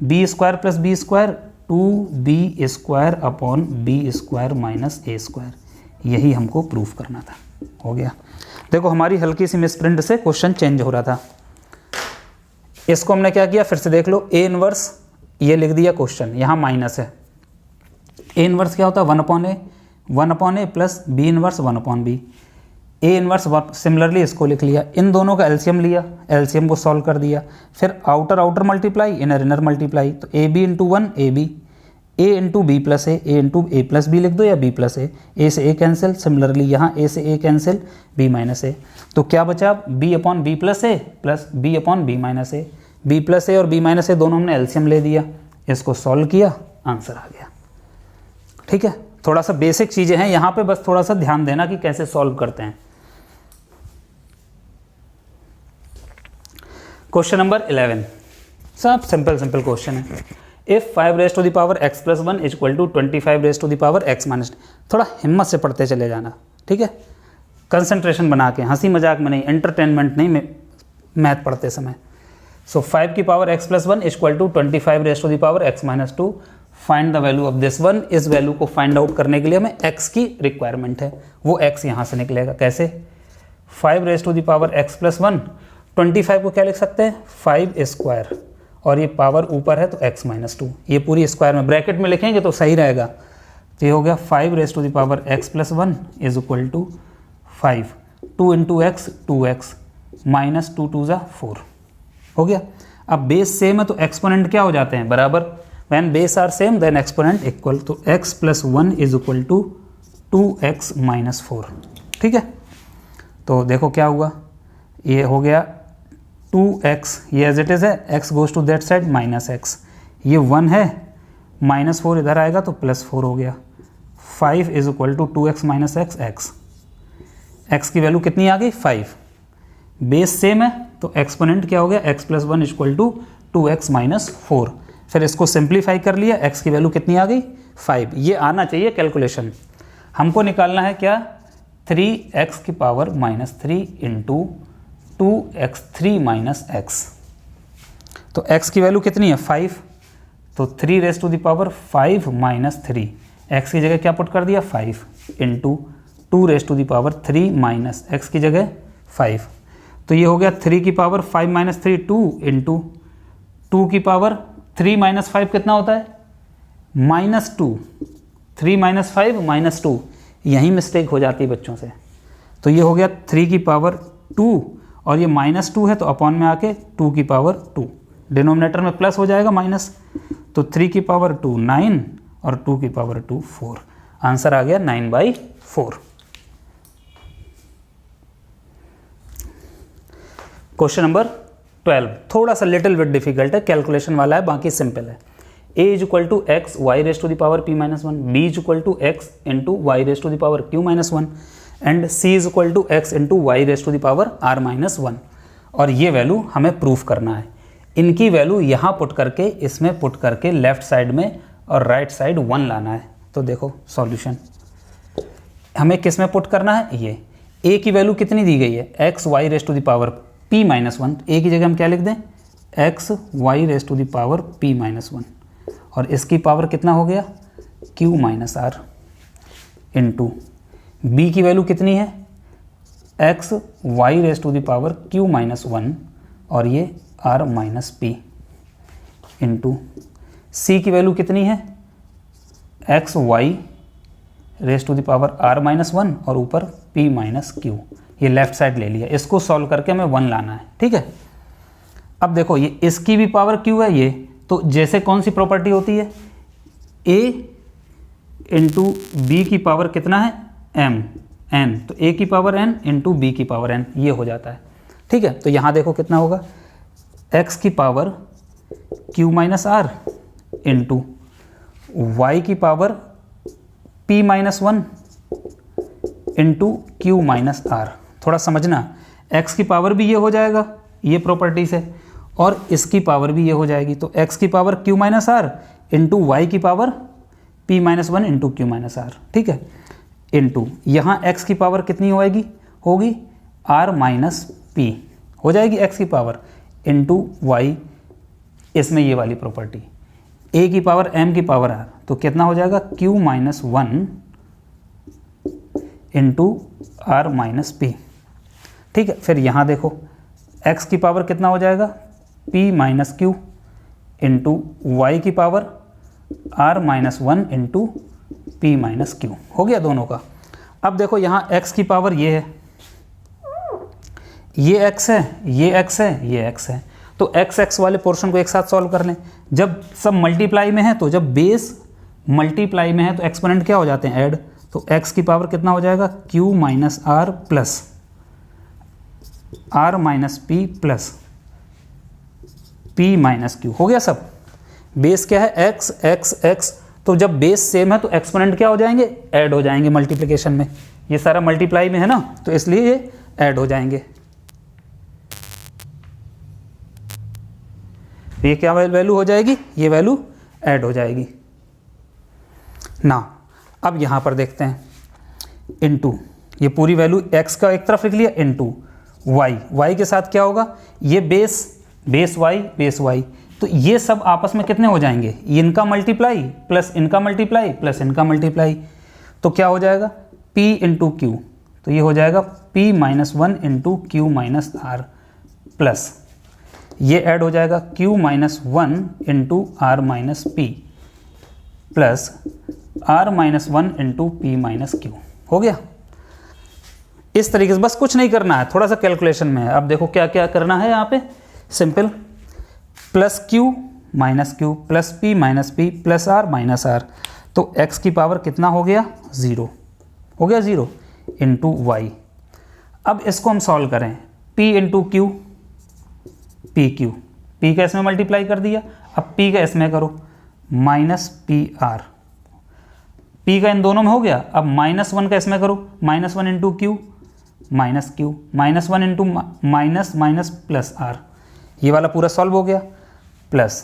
Speaker 1: b square plus b square 2b square upon b square minus a square, यही हमको प्रूफ करना था। हो गया। देखो हमारी हल्की सी मिसप्रिंट से क्वेश्चन चेंज हो रहा था, इसको हमने क्या किया फिर से देख लो, ए इनवर्स ये लिख दिया क्वेश्चन, यहाँ माइनस है, ए इनवर्स क्या होता है 1 upon a plus b inverse 1 upon b, a inverse similarly इसको लिख लिया, इन दोनों का एलसीएम लिया, एलसीएम को सॉल्व कर दिया, फिर आउटर मल्टीप्लाई इनर मल्टीप्लाई, तो a b into 1 a b, a into b plus a into a plus b लिख दो या बी प्लस ए से ए कैंसिल, सिमिलरली यहाँ ए से a cancel b minus a, तो क्या बचा b upon b plus a plus b upon b minus a, b plus a और बी माइनस ए दोनों हमने एलसीएम ले दिया, इसको सॉल्व किया, आंसर आ गया। ठीक है, थोड़ा सा बेसिक चीज़ें हैं यहाँ पे, बस थोड़ा सा ध्यान देना कि कैसे सॉल्व करते हैं। क्वेश्चन नंबर 11, सब सिंपल क्वेश्चन है। If 5 raise to the power x plus 1 is equal to 25 raise to the power x minus, थोड़ा हिम्मत से पढ़ते चले जाना, ठीक है, कंसंट्रेशन बना के, हंसी मजाक में नहीं, एंटरटेनमेंट नहीं, मैथ पढ़ते समय। सो 5 की power x plus 1 is equal to 25 raise to the power x minus 2, find the value of this one. इस वैल्यू को फाइंड आउट करने के लिए हमें x की रिक्वायरमेंट है, वो x यहाँ से निकलेगा, कैसे 5 raise to the power x plus 1, 25 को क्या लिख सकते हैं 5 स्क्वायर, और ये पावर ऊपर है तो x माइनस 2, ये पूरी स्क्वायर में ब्रैकेट में लिखेंगे तो सही रहेगा, तो ये हो गया 5 raise to the power x plus 1 is equal to 5, 2 into x 2x minus 2 2 4 हो गया। अब बेस सेम है तो एक्सपोनेंट क्या हो जाते हैं बराबर, when base are same then exponent equal, तो x plus 1 is equal to 2x minus 4। ठीक है, तो देखो क्या हुआ, ये हो गया 2x, ये एज इट इज़ है, x goes to that side minus x, ये 1 है, माइनस 4 इधर आएगा तो प्लस 4 हो गया, 5 is equal to 2x minus x, x की वैल्यू कितनी आ गई 5, बेस सेम है तो एक्सपोनेंट क्या हो गया x plus 1 equal to 2x minus 4, फिर इसको सिंप्लीफाई कर लिया, x की वैल्यू कितनी आ गई 5, ये आना चाहिए कैलकुलेशन। हमको निकालना है क्या 3x की power minus 3 into 2x3 minus x, तो x की वैल्यू कितनी है 5, तो 3 raise to the power 5 minus 3, x की जगह क्या पुट कर दिया 5 into 2 raise to the power 3 minus x की जगह 5, तो ये हो गया 3 की पावर 5 माइनस 3 2 इंटू 2 की पावर 3 माइनस 5 कितना होता है माइनस 2, 3 माइनस 5 माइनस 2, यही मिस्टेक हो जाती है बच्चों से, तो ये हो गया 3 की पावर 2 और ये माइनस 2 है तो अपॉन में आके 2 की पावर 2, डिनोमिनेटर में प्लस हो जाएगा माइनस, तो 3 की पावर 2 9 और 2 की पावर 2 4, आंसर आ गया 9/4। क्वेश्चन नंबर 12 थोड़ा सा लिटिल बिट डिफिकल्ट है, कैलकुलेशन वाला है, बाकी सिंपल है। a is equal to x y raise to the power p minus 1, b is equal to x into y raise to the power q minus 1 and c is equal to x into y raise to the power r minus 1, और ये value हमें proof करना है। इनकी value यहाँ put करके इसमें put करके लेफ्ट साइड में और राइट साइड 1 लाना है। तो देखो सॉल्यूशन हमें किस में पुट करना है, ये a की वैल्यू कितनी दी गई है x y raise to the power p minus 1, a की जगह हम क्या लिख दें x y raise to the power p minus 1, और इसकी पावर कितना हो गया q minus r into b की वैल्यू कितनी है x y raise to the power q minus 1 और ये r minus p into c की वैल्यू कितनी है x y raise to the power r minus 1 और ऊपर p माइनस q, ये लेफ्ट साइड ले लिया, इसको सॉल्व करके हमें 1 लाना है। ठीक है, अब देखो ये इसकी भी पावर q है ये, तो जैसे कौन सी प्रॉपर्टी होती है a इंटू बी की पावर कितना है m n, तो a की पावर n इंटू बी की पावर n, ये हो जाता है। ठीक है, तो यहाँ देखो कितना होगा x की power q minus r into y की power p minus 1 into q minus r. थोड़ा समझना, x की पावर भी ये हो जाएगा ये प्रॉपर्टी से, और इसकी पावर भी ये हो जाएगी, तो x की power q minus r into y की power p minus 1 into q minus r. ठीक है, इंटू यहाँ x की पावर कितनी होगी r माइनस पी हो जाएगी x की पावर इंटू वाई, इसमें ये वाली प्रॉपर्टी a की पावर m की पावर r, तो कितना हो जाएगा q minus 1 into r minus p. ठीक है, फिर यहाँ देखो x की पावर कितना हो जाएगा p minus q into y की power r minus 1 into p minus q, हो गया दोनों का। अब देखो यहाँ x की पावर ये है, ये x है, ये x है, ये x है, तो x वाले पोर्शन को एक साथ सॉल्व कर लें। जब सब मल्टीप्लाई में है, तो जब बेस मल्टीप्लाई में है तो एक्सपोनेंट क्या हो जाते हैं ऐड, तो x की पावर कितना हो जाएगा q minus r plus r minus p plus p minus q, हो गया सब। बेस क्या है x x x, तो जब बेस सेम है तो एक्सपोनेंट क्या हो जाएंगे ऐड हो जाएंगे मल्टीप्लिकेशन में, ये सारा मल्टीप्लाई में है ना, तो इसलिए ये ऐड हो जाएंगे। ये क्या वैल्यू हो जाएगी, ये वैल्यू ऐड हो जाएगी ना। अब यहाँ पर देखते हैं इनटू, ये पूरी वैल्यू x का एक तरफ लिख लिया इंटू y के साथ क्या होगा, ये बेस y, तो ये सब आपस में कितने हो जाएंगे, इनका मल्टीप्लाई प्लस इनका मल्टीप्लाई प्लस इनका मल्टीप्लाई, तो क्या हो जाएगा p इंटू क्यू, तो ये हो जाएगा p minus 1 into q minus r plus ये ऐड हो जाएगा q minus 1 into r minus p plus r minus 1 into p minus q, हो गया। इस तरीके से बस कुछ नहीं करना है, थोड़ा सा कैलकुलेशन में है। अब देखो क्या क्या करना है यहाँ पे, simple plus q minus q plus p minus p plus r minus r, तो x की पावर कितना हो गया 0, हो गया 0 इंटू वाई। अब इसको हम सॉल्व करें, p into Q P Q, p का इसमें मल्टीप्लाई कर दिया, अब p का इसमें करो माइनस पी आर, p का इन दोनों में हो गया, अब माइनस 1 का इसमें करो minus 1 into q minus 1 into minus plus r, ये वाला पूरा सॉल्व हो गया, प्लस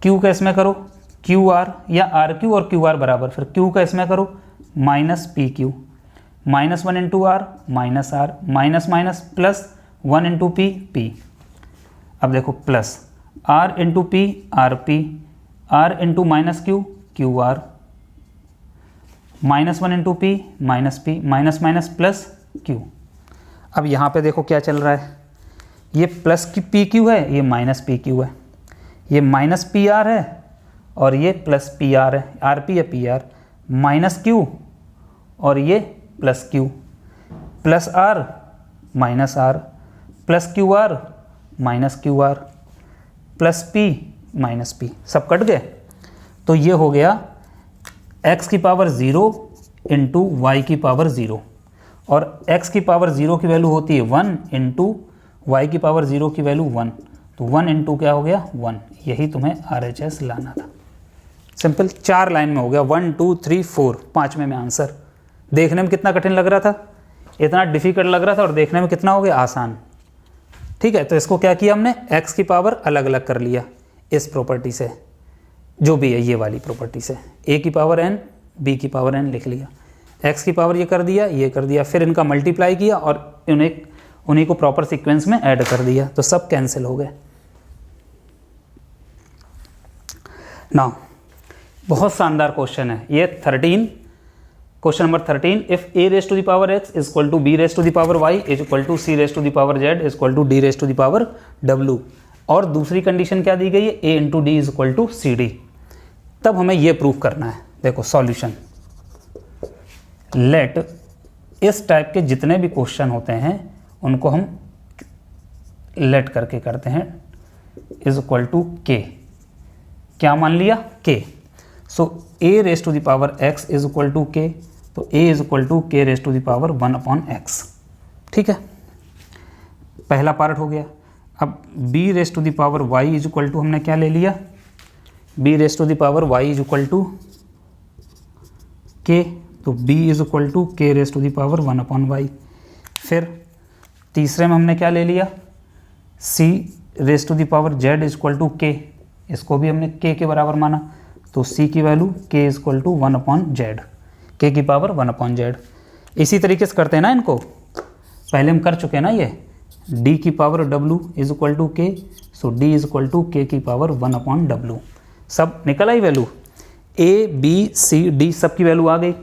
Speaker 1: q का इसमें करो क्यू आर या आर क्यू और क्यू आर बराबर, फिर q का इसमें करो minus p q minus 1 into r minus minus plus 1 into p. अब देखो plus r into p r into minus q r minus 1 into p minus plus q. अब यहाँ पे देखो क्या चल रहा है, ये प्लस की पी क्यू है, ये माइनस पी क्यू है, ये माइनस पी आर है और ये प्लस पी आर है, आर पी या पी आर, माइनस क्यू और ये plus q, plus r minus r plus q r minus q r plus p minus p, सब कट गए। तो ये हो गया x की पावर 0 इंटू वाई की पावर 0, और x की पावर 0 की वैल्यू होती है 1 इंटू वाई की पावर 0 की वैल्यू 1, तो 1 इंटू क्या हो गया 1, यही तुम्हें RHS लाना था। सिंपल 4 लाइन में हो गया, 1 2 3 4, 5वें में आंसर। देखने में कितना कठिन लग रहा था, इतना डिफिकल्ट लग रहा था, और देखने में कितना हो गया आसान। ठीक है, तो इसको क्या किया हमने, x की पावर अलग अलग कर लिया इस प्रॉपर्टी से, जो भी है ये वाली प्रॉपर्टी से, a की पावर n b की पावर n लिख लिया, x की पावर ये कर दिया, फिर इनका मल्टीप्लाई किया और उन्हीं को प्रॉपर सीक्वेंस में ऐड कर दिया, तो सब कैंसिल हो गए। नाउ बहुत शानदार क्वेश्चन है ये, question number 13, if a raise to the power x is equal to b raise to the power y is equal to c raise to the power z is equal to d raise to the power w, और दूसरी condition क्या दी गई है, a into d is equal to C d, तब हमें ये proof करना है। देखो सॉल्यूशन, लेट इस टाइप के जितने भी क्वेश्चन होते हैं उनको हम लेट करके करते हैं, इज इक्वल टू के, क्या मान लिया k, so a raise to the power x is equal to k, तो a is equal to k raise to the power 1/x। ठीक है, पहला पार्ट हो गया। अब b raise to the power y is equal to हमने क्या ले लिया, b raise to the power y is equal to k, तो b is equal to k raise to the power 1/y। फिर तीसरे में हमने क्या ले लिया, c raise to the power z is equal to k, इसको भी हमने k के बराबर माना, तो c की value k is equal to 1/z, k की पावर 1/z। इसी तरीके से करते हैं ना इनको, पहले हम कर चुके हैं ना ये, d की power w is equal to k, so d is equal to k की पावर 1/w। सब निकल आई value, a b c d सब की वैल्यू आ गई।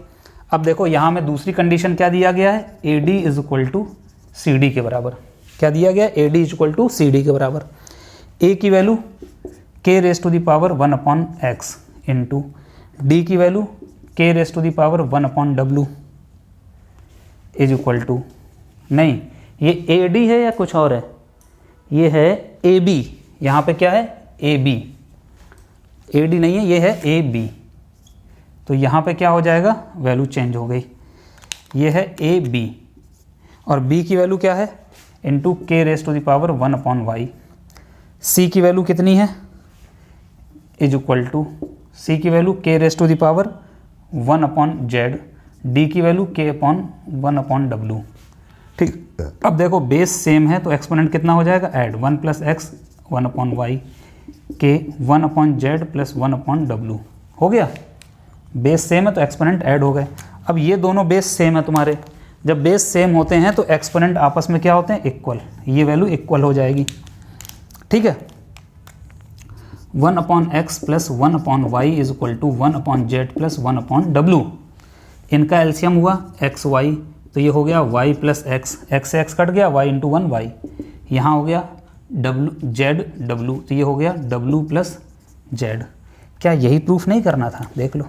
Speaker 1: अब देखो यहाँ में दूसरी कंडीशन क्या दिया गया है, A D is equal to C D के बराबर। क्या दिया गया, A D is equal to C D के बराबर। a की value k raise to the power 1/x into D की value k raise to the power 1/w is equal to, नहीं ये ए डी है या कुछ और है, ये है ए बी। यहाँ पे क्या है, ए बी, ए डी नहीं है, ये है ए बी। तो यहाँ पे क्या हो जाएगा, वैल्यू चेंज हो गई, ये है ए बी और b की वैल्यू क्या है, into k raise to the power 1/y। c की वैल्यू कितनी है, इज इक्वल टू सी की value k raise to the power 1/z, d की वैल्यू k/1/w। ठीक, अब देखो बेस सेम है तो एक्सपोनेंट कितना हो जाएगा, ऐड 1 + x 1/y के 1/z + 1/w हो गया। बेस सेम है तो एक्सपोनेंट ऐड हो गए। अब ये दोनों बेस सेम है तुम्हारे, जब बेस सेम होते हैं तो एक्सपोनेंट आपस में क्या होते हैं, इक्वल, ये वैल्यू इक्वल हो जाएगी। ठीक है, 1/x + 1/y is equal to 1/z + 1/w। इनका एलसीएम हुआ एक्स वाई, तो ये हो गया y + x, x से x कट गया, y × 1y। यहाँ हो गया z/w, तो ये हो गया w + z। क्या यही प्रूफ नहीं करना था, देख लो,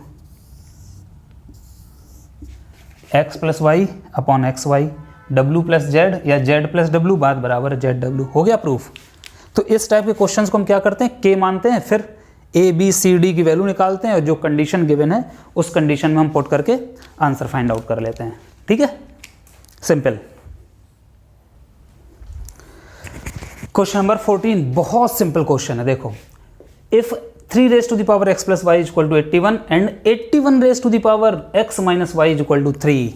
Speaker 1: x + y/xy, w + z या z + w बात बराबर zw, हो गया प्रूफ। तो इस टाइप के क्वेश्चंस को हम क्या करते हैं, k मानते हैं, फिर a b c d की वैल्यू निकालते हैं और जो कंडीशन गिवन है उस कंडीशन में हम पुट करके आंसर फाइंड आउट कर लेते हैं। ठीक है, सिंपल। क्वेश्चन नंबर 14 बहुत सिंपल क्वेश्चन है। देखो, if 3 raise to the power x + y is equal to 81 and 81 raise to the power x - y is equal to 3,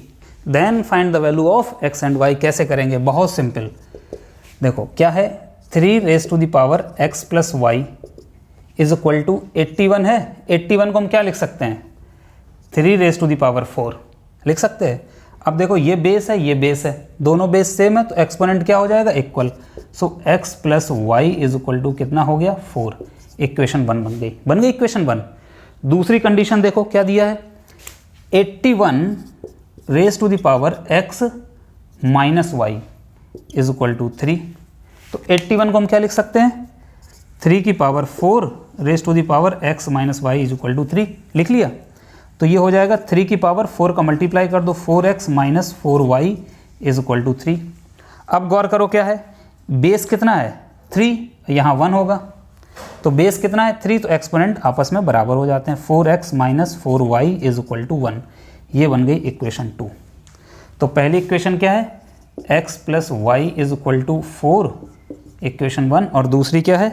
Speaker 1: then find the value of x and y। कैसे करेंगे, बहुत simple. देखो क्या है, 3 raise to the power x + y is equal to 81 है। 81 को हम क्या लिख सकते हैं, 3 रेस टू द पावर 4 लिख सकते हैं। अब देखो ये बेस है, ये बेस है, दोनों बेस सेम है तो एक्सपोनेंट क्या हो जाएगा, equal. So x + y is equal to कितना हो गया, 4। इक्वेशन 1 बन गई इक्वेशन 1। दूसरी कंडीशन देखो क्या दिया है, 81 raise to the power x - y is equal to 3। तो 81 को हम क्या लिख सकते हैं, 3 की power 4 raise to the power x - y is equal to 3 लिख लिया। तो ये हो जाएगा 3 की पावर 4 का मल्टीप्लाई कर दो, 4x - 4y is equal to 3। अब गौर करो क्या है, बेस कितना है 3, यहाँ 1 होगा, तो बेस कितना है 3, तो एक्सपोनेंट आपस में बराबर हो जाते हैं। 4x - 4y is equal to 1, ये बन गई इक्वेशन 2। तो पहली इक्वेशन क्या है, x + y is equal to 4 equation 1, और दूसरी क्या है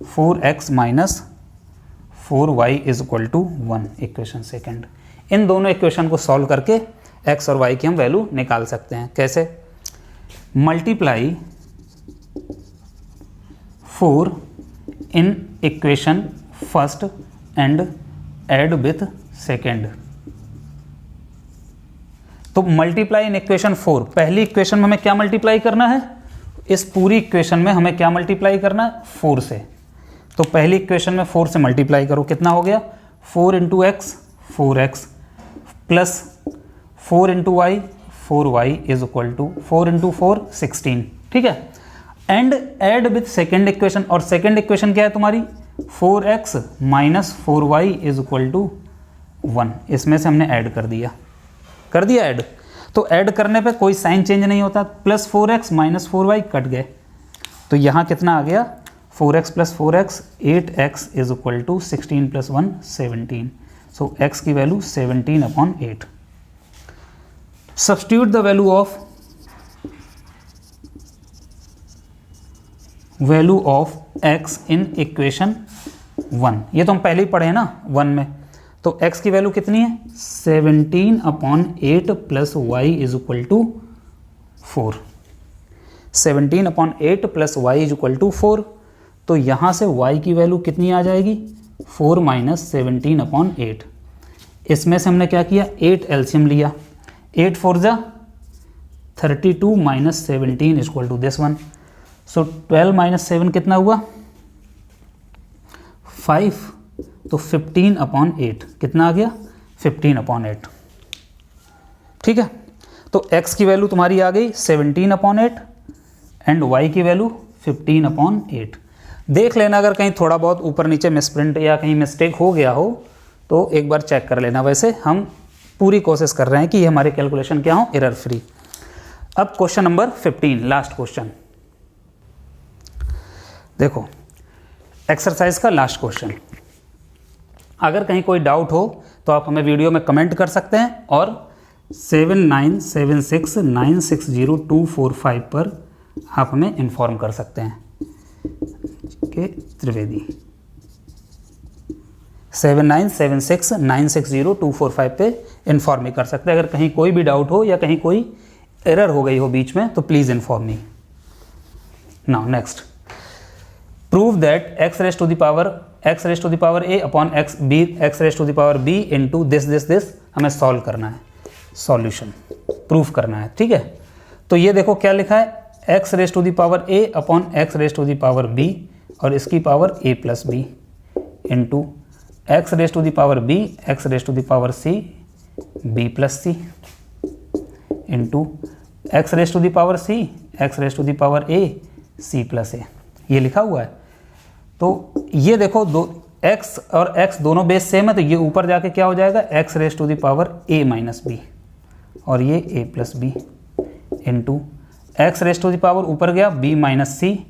Speaker 1: 4x - 4y is equal to 1 equation 2। इन दोनों इक्वेशन को सॉल्व करके x और y की हम वैल्यू निकाल सकते हैं। कैसे, multiply 4 in equation first and add with second. तो मल्टीप्लाई इन इक्वेशन 4, पहली इक्वेशन में हमें क्या मल्टीप्लाई करना है, इस पूरी इक्वेशन में हमें क्या मल्टीप्लाई करना है, 4 से। तो पहली इक्वेशन में 4 से मल्टीप्लाई करो, कितना हो गया, 4 × x 4x plus 4 × y 4y is equal to 4 × 4 16। ठीक है, and add with second equation, और सेकेंड इक्वेशन क्या है तुम्हारी 4x - 4y is equal to 1। इसमें से हमने ऐड कर दिया ऐड। तो ऐड करने पे कोई साइन चेंज नहीं होता, प्लस 4x - 4y कट गए, तो यहाँ कितना आ गया 4x + 4x 8x is equal to 16 + 1 17। So x की value 17/8। Substitute the value of x in equation 1। ये तो हम पहले ही पढ़े हैं ना 1 में। तो x की वैल्यू कितनी है 17/8 plus y is equal to 4। 17/8 plus y is equal to 4। तो यहाँ से y की वैल्यू कितनी आ जाएगी 4 - 17/8। इसमें से हमने क्या किया, 8 एलसीएम लिया, 8 4 जा 32 minus 17 equal to this one. So 12 minus 7 कितना हुआ, 5, तो 15/8 कितना आ गया, 15/8। ठीक है, तो x की वैल्यू तुम्हारी आ गई 17/8 एंड y की वैल्यू 15/8। देख लेना अगर कहीं थोड़ा बहुत ऊपर नीचे मिसप्रिंट या कहीं मिस्टेक हो गया हो तो एक बार चेक कर लेना। वैसे हम पूरी कोशिश कर रहे हैं कि ये हमारे कैलकुलेशन क्या हो, एरर फ्री। अब क्वेश्चन नंबर 15, लास्ट क्वेश्चन देखो, एक्सरसाइज का लास्ट क्वेश्चन। अगर कहीं कोई डाउट हो तो आप हमें वीडियो में कमेंट कर सकते हैं और 7976960245 पर आप हमें इन्फॉर्म कर सकते हैं के त्रिवेदी 7976960245 पे इन्फॉर्म ही कर सकते हैं। अगर कहीं कोई भी डाउट हो या कहीं कोई एरर हो गई हो बीच में तो please inform me. Now next, prove that x raise to the power a upon x raise to the power b into this हमें सॉल्व करना है, सॉल्यूशन प्रूफ करना है। ठीक है, तो ये देखो क्या लिखा है, x raise to the power a upon x raise to the power b और इसकी power a plus b into x raise to the power b x raise to the power c b plus c into x raise to the power c x raise to the power a c plus a, ये लिखा हुआ है। तो ये देखो दो x और x दोनों बेस सेम है, तो ये ऊपर जाके क्या हो जाएगा, x raise to the power a minus b और ये a plus b into x raise to the power ऊपर गया b माइनस सी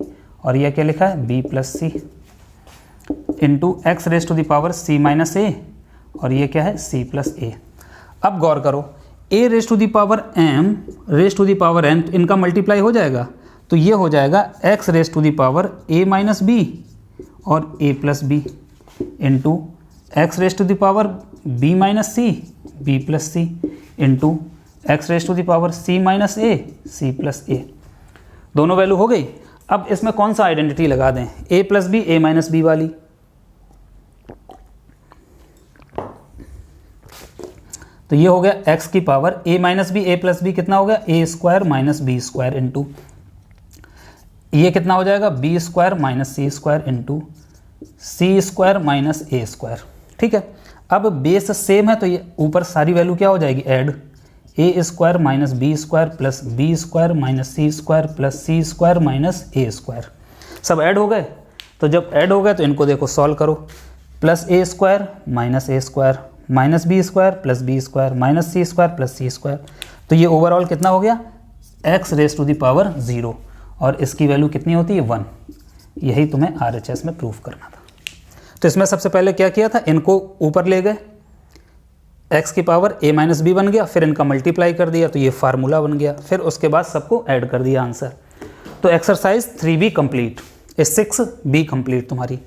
Speaker 1: और यह क्या लिखा है, b plus c into x raise to the power c minus a और ये क्या है, c प्लस a। अब गौर करो, a raise to the power m raise to the power n, इनका मल्टीप्लाई हो जाएगा तो ये हो जाएगा x raise to the power a minus b और a plus b into x raise to the power b minus c b plus c into x raise to the power c minus a c plus a। दोनों value हो गई। अब इसमें कौन सा identity लगा दें, a plus b a minus b वाली। तो ये हो गया x की power a minus b a plus b कितना हो गया, a square minus b square into ये कितना हो जाएगा, b square minus c square into c square minus a square. ठीक है, अब बेस सेम है तो ये ऊपर सारी वैल्यू क्या हो जाएगी, add a square minus b square plus b square minus c square plus c square minus a square, सब ऐड हो गए। तो जब ऐड हो गए तो इनको देखो सॉल्व करो, plus a square minus a square minus b square plus b square minus c square plus c square, तो ये ओवरऑल कितना हो गया, x raise to the power 0 और इसकी वैल्यू कितनी होती है, 1। यही तुम्हें RHS में प्रूफ करना था। तो इसमें सबसे पहले क्या किया था, इनको ऊपर ले गए, x की पावर a माइनस बी बन गया, फिर इनका मल्टीप्लाई कर दिया तो ये फार्मूला बन गया, फिर उसके बाद सबको ऐड कर दिया आंसर। तो exercise 3B complete, 6B complete तुम्हारी।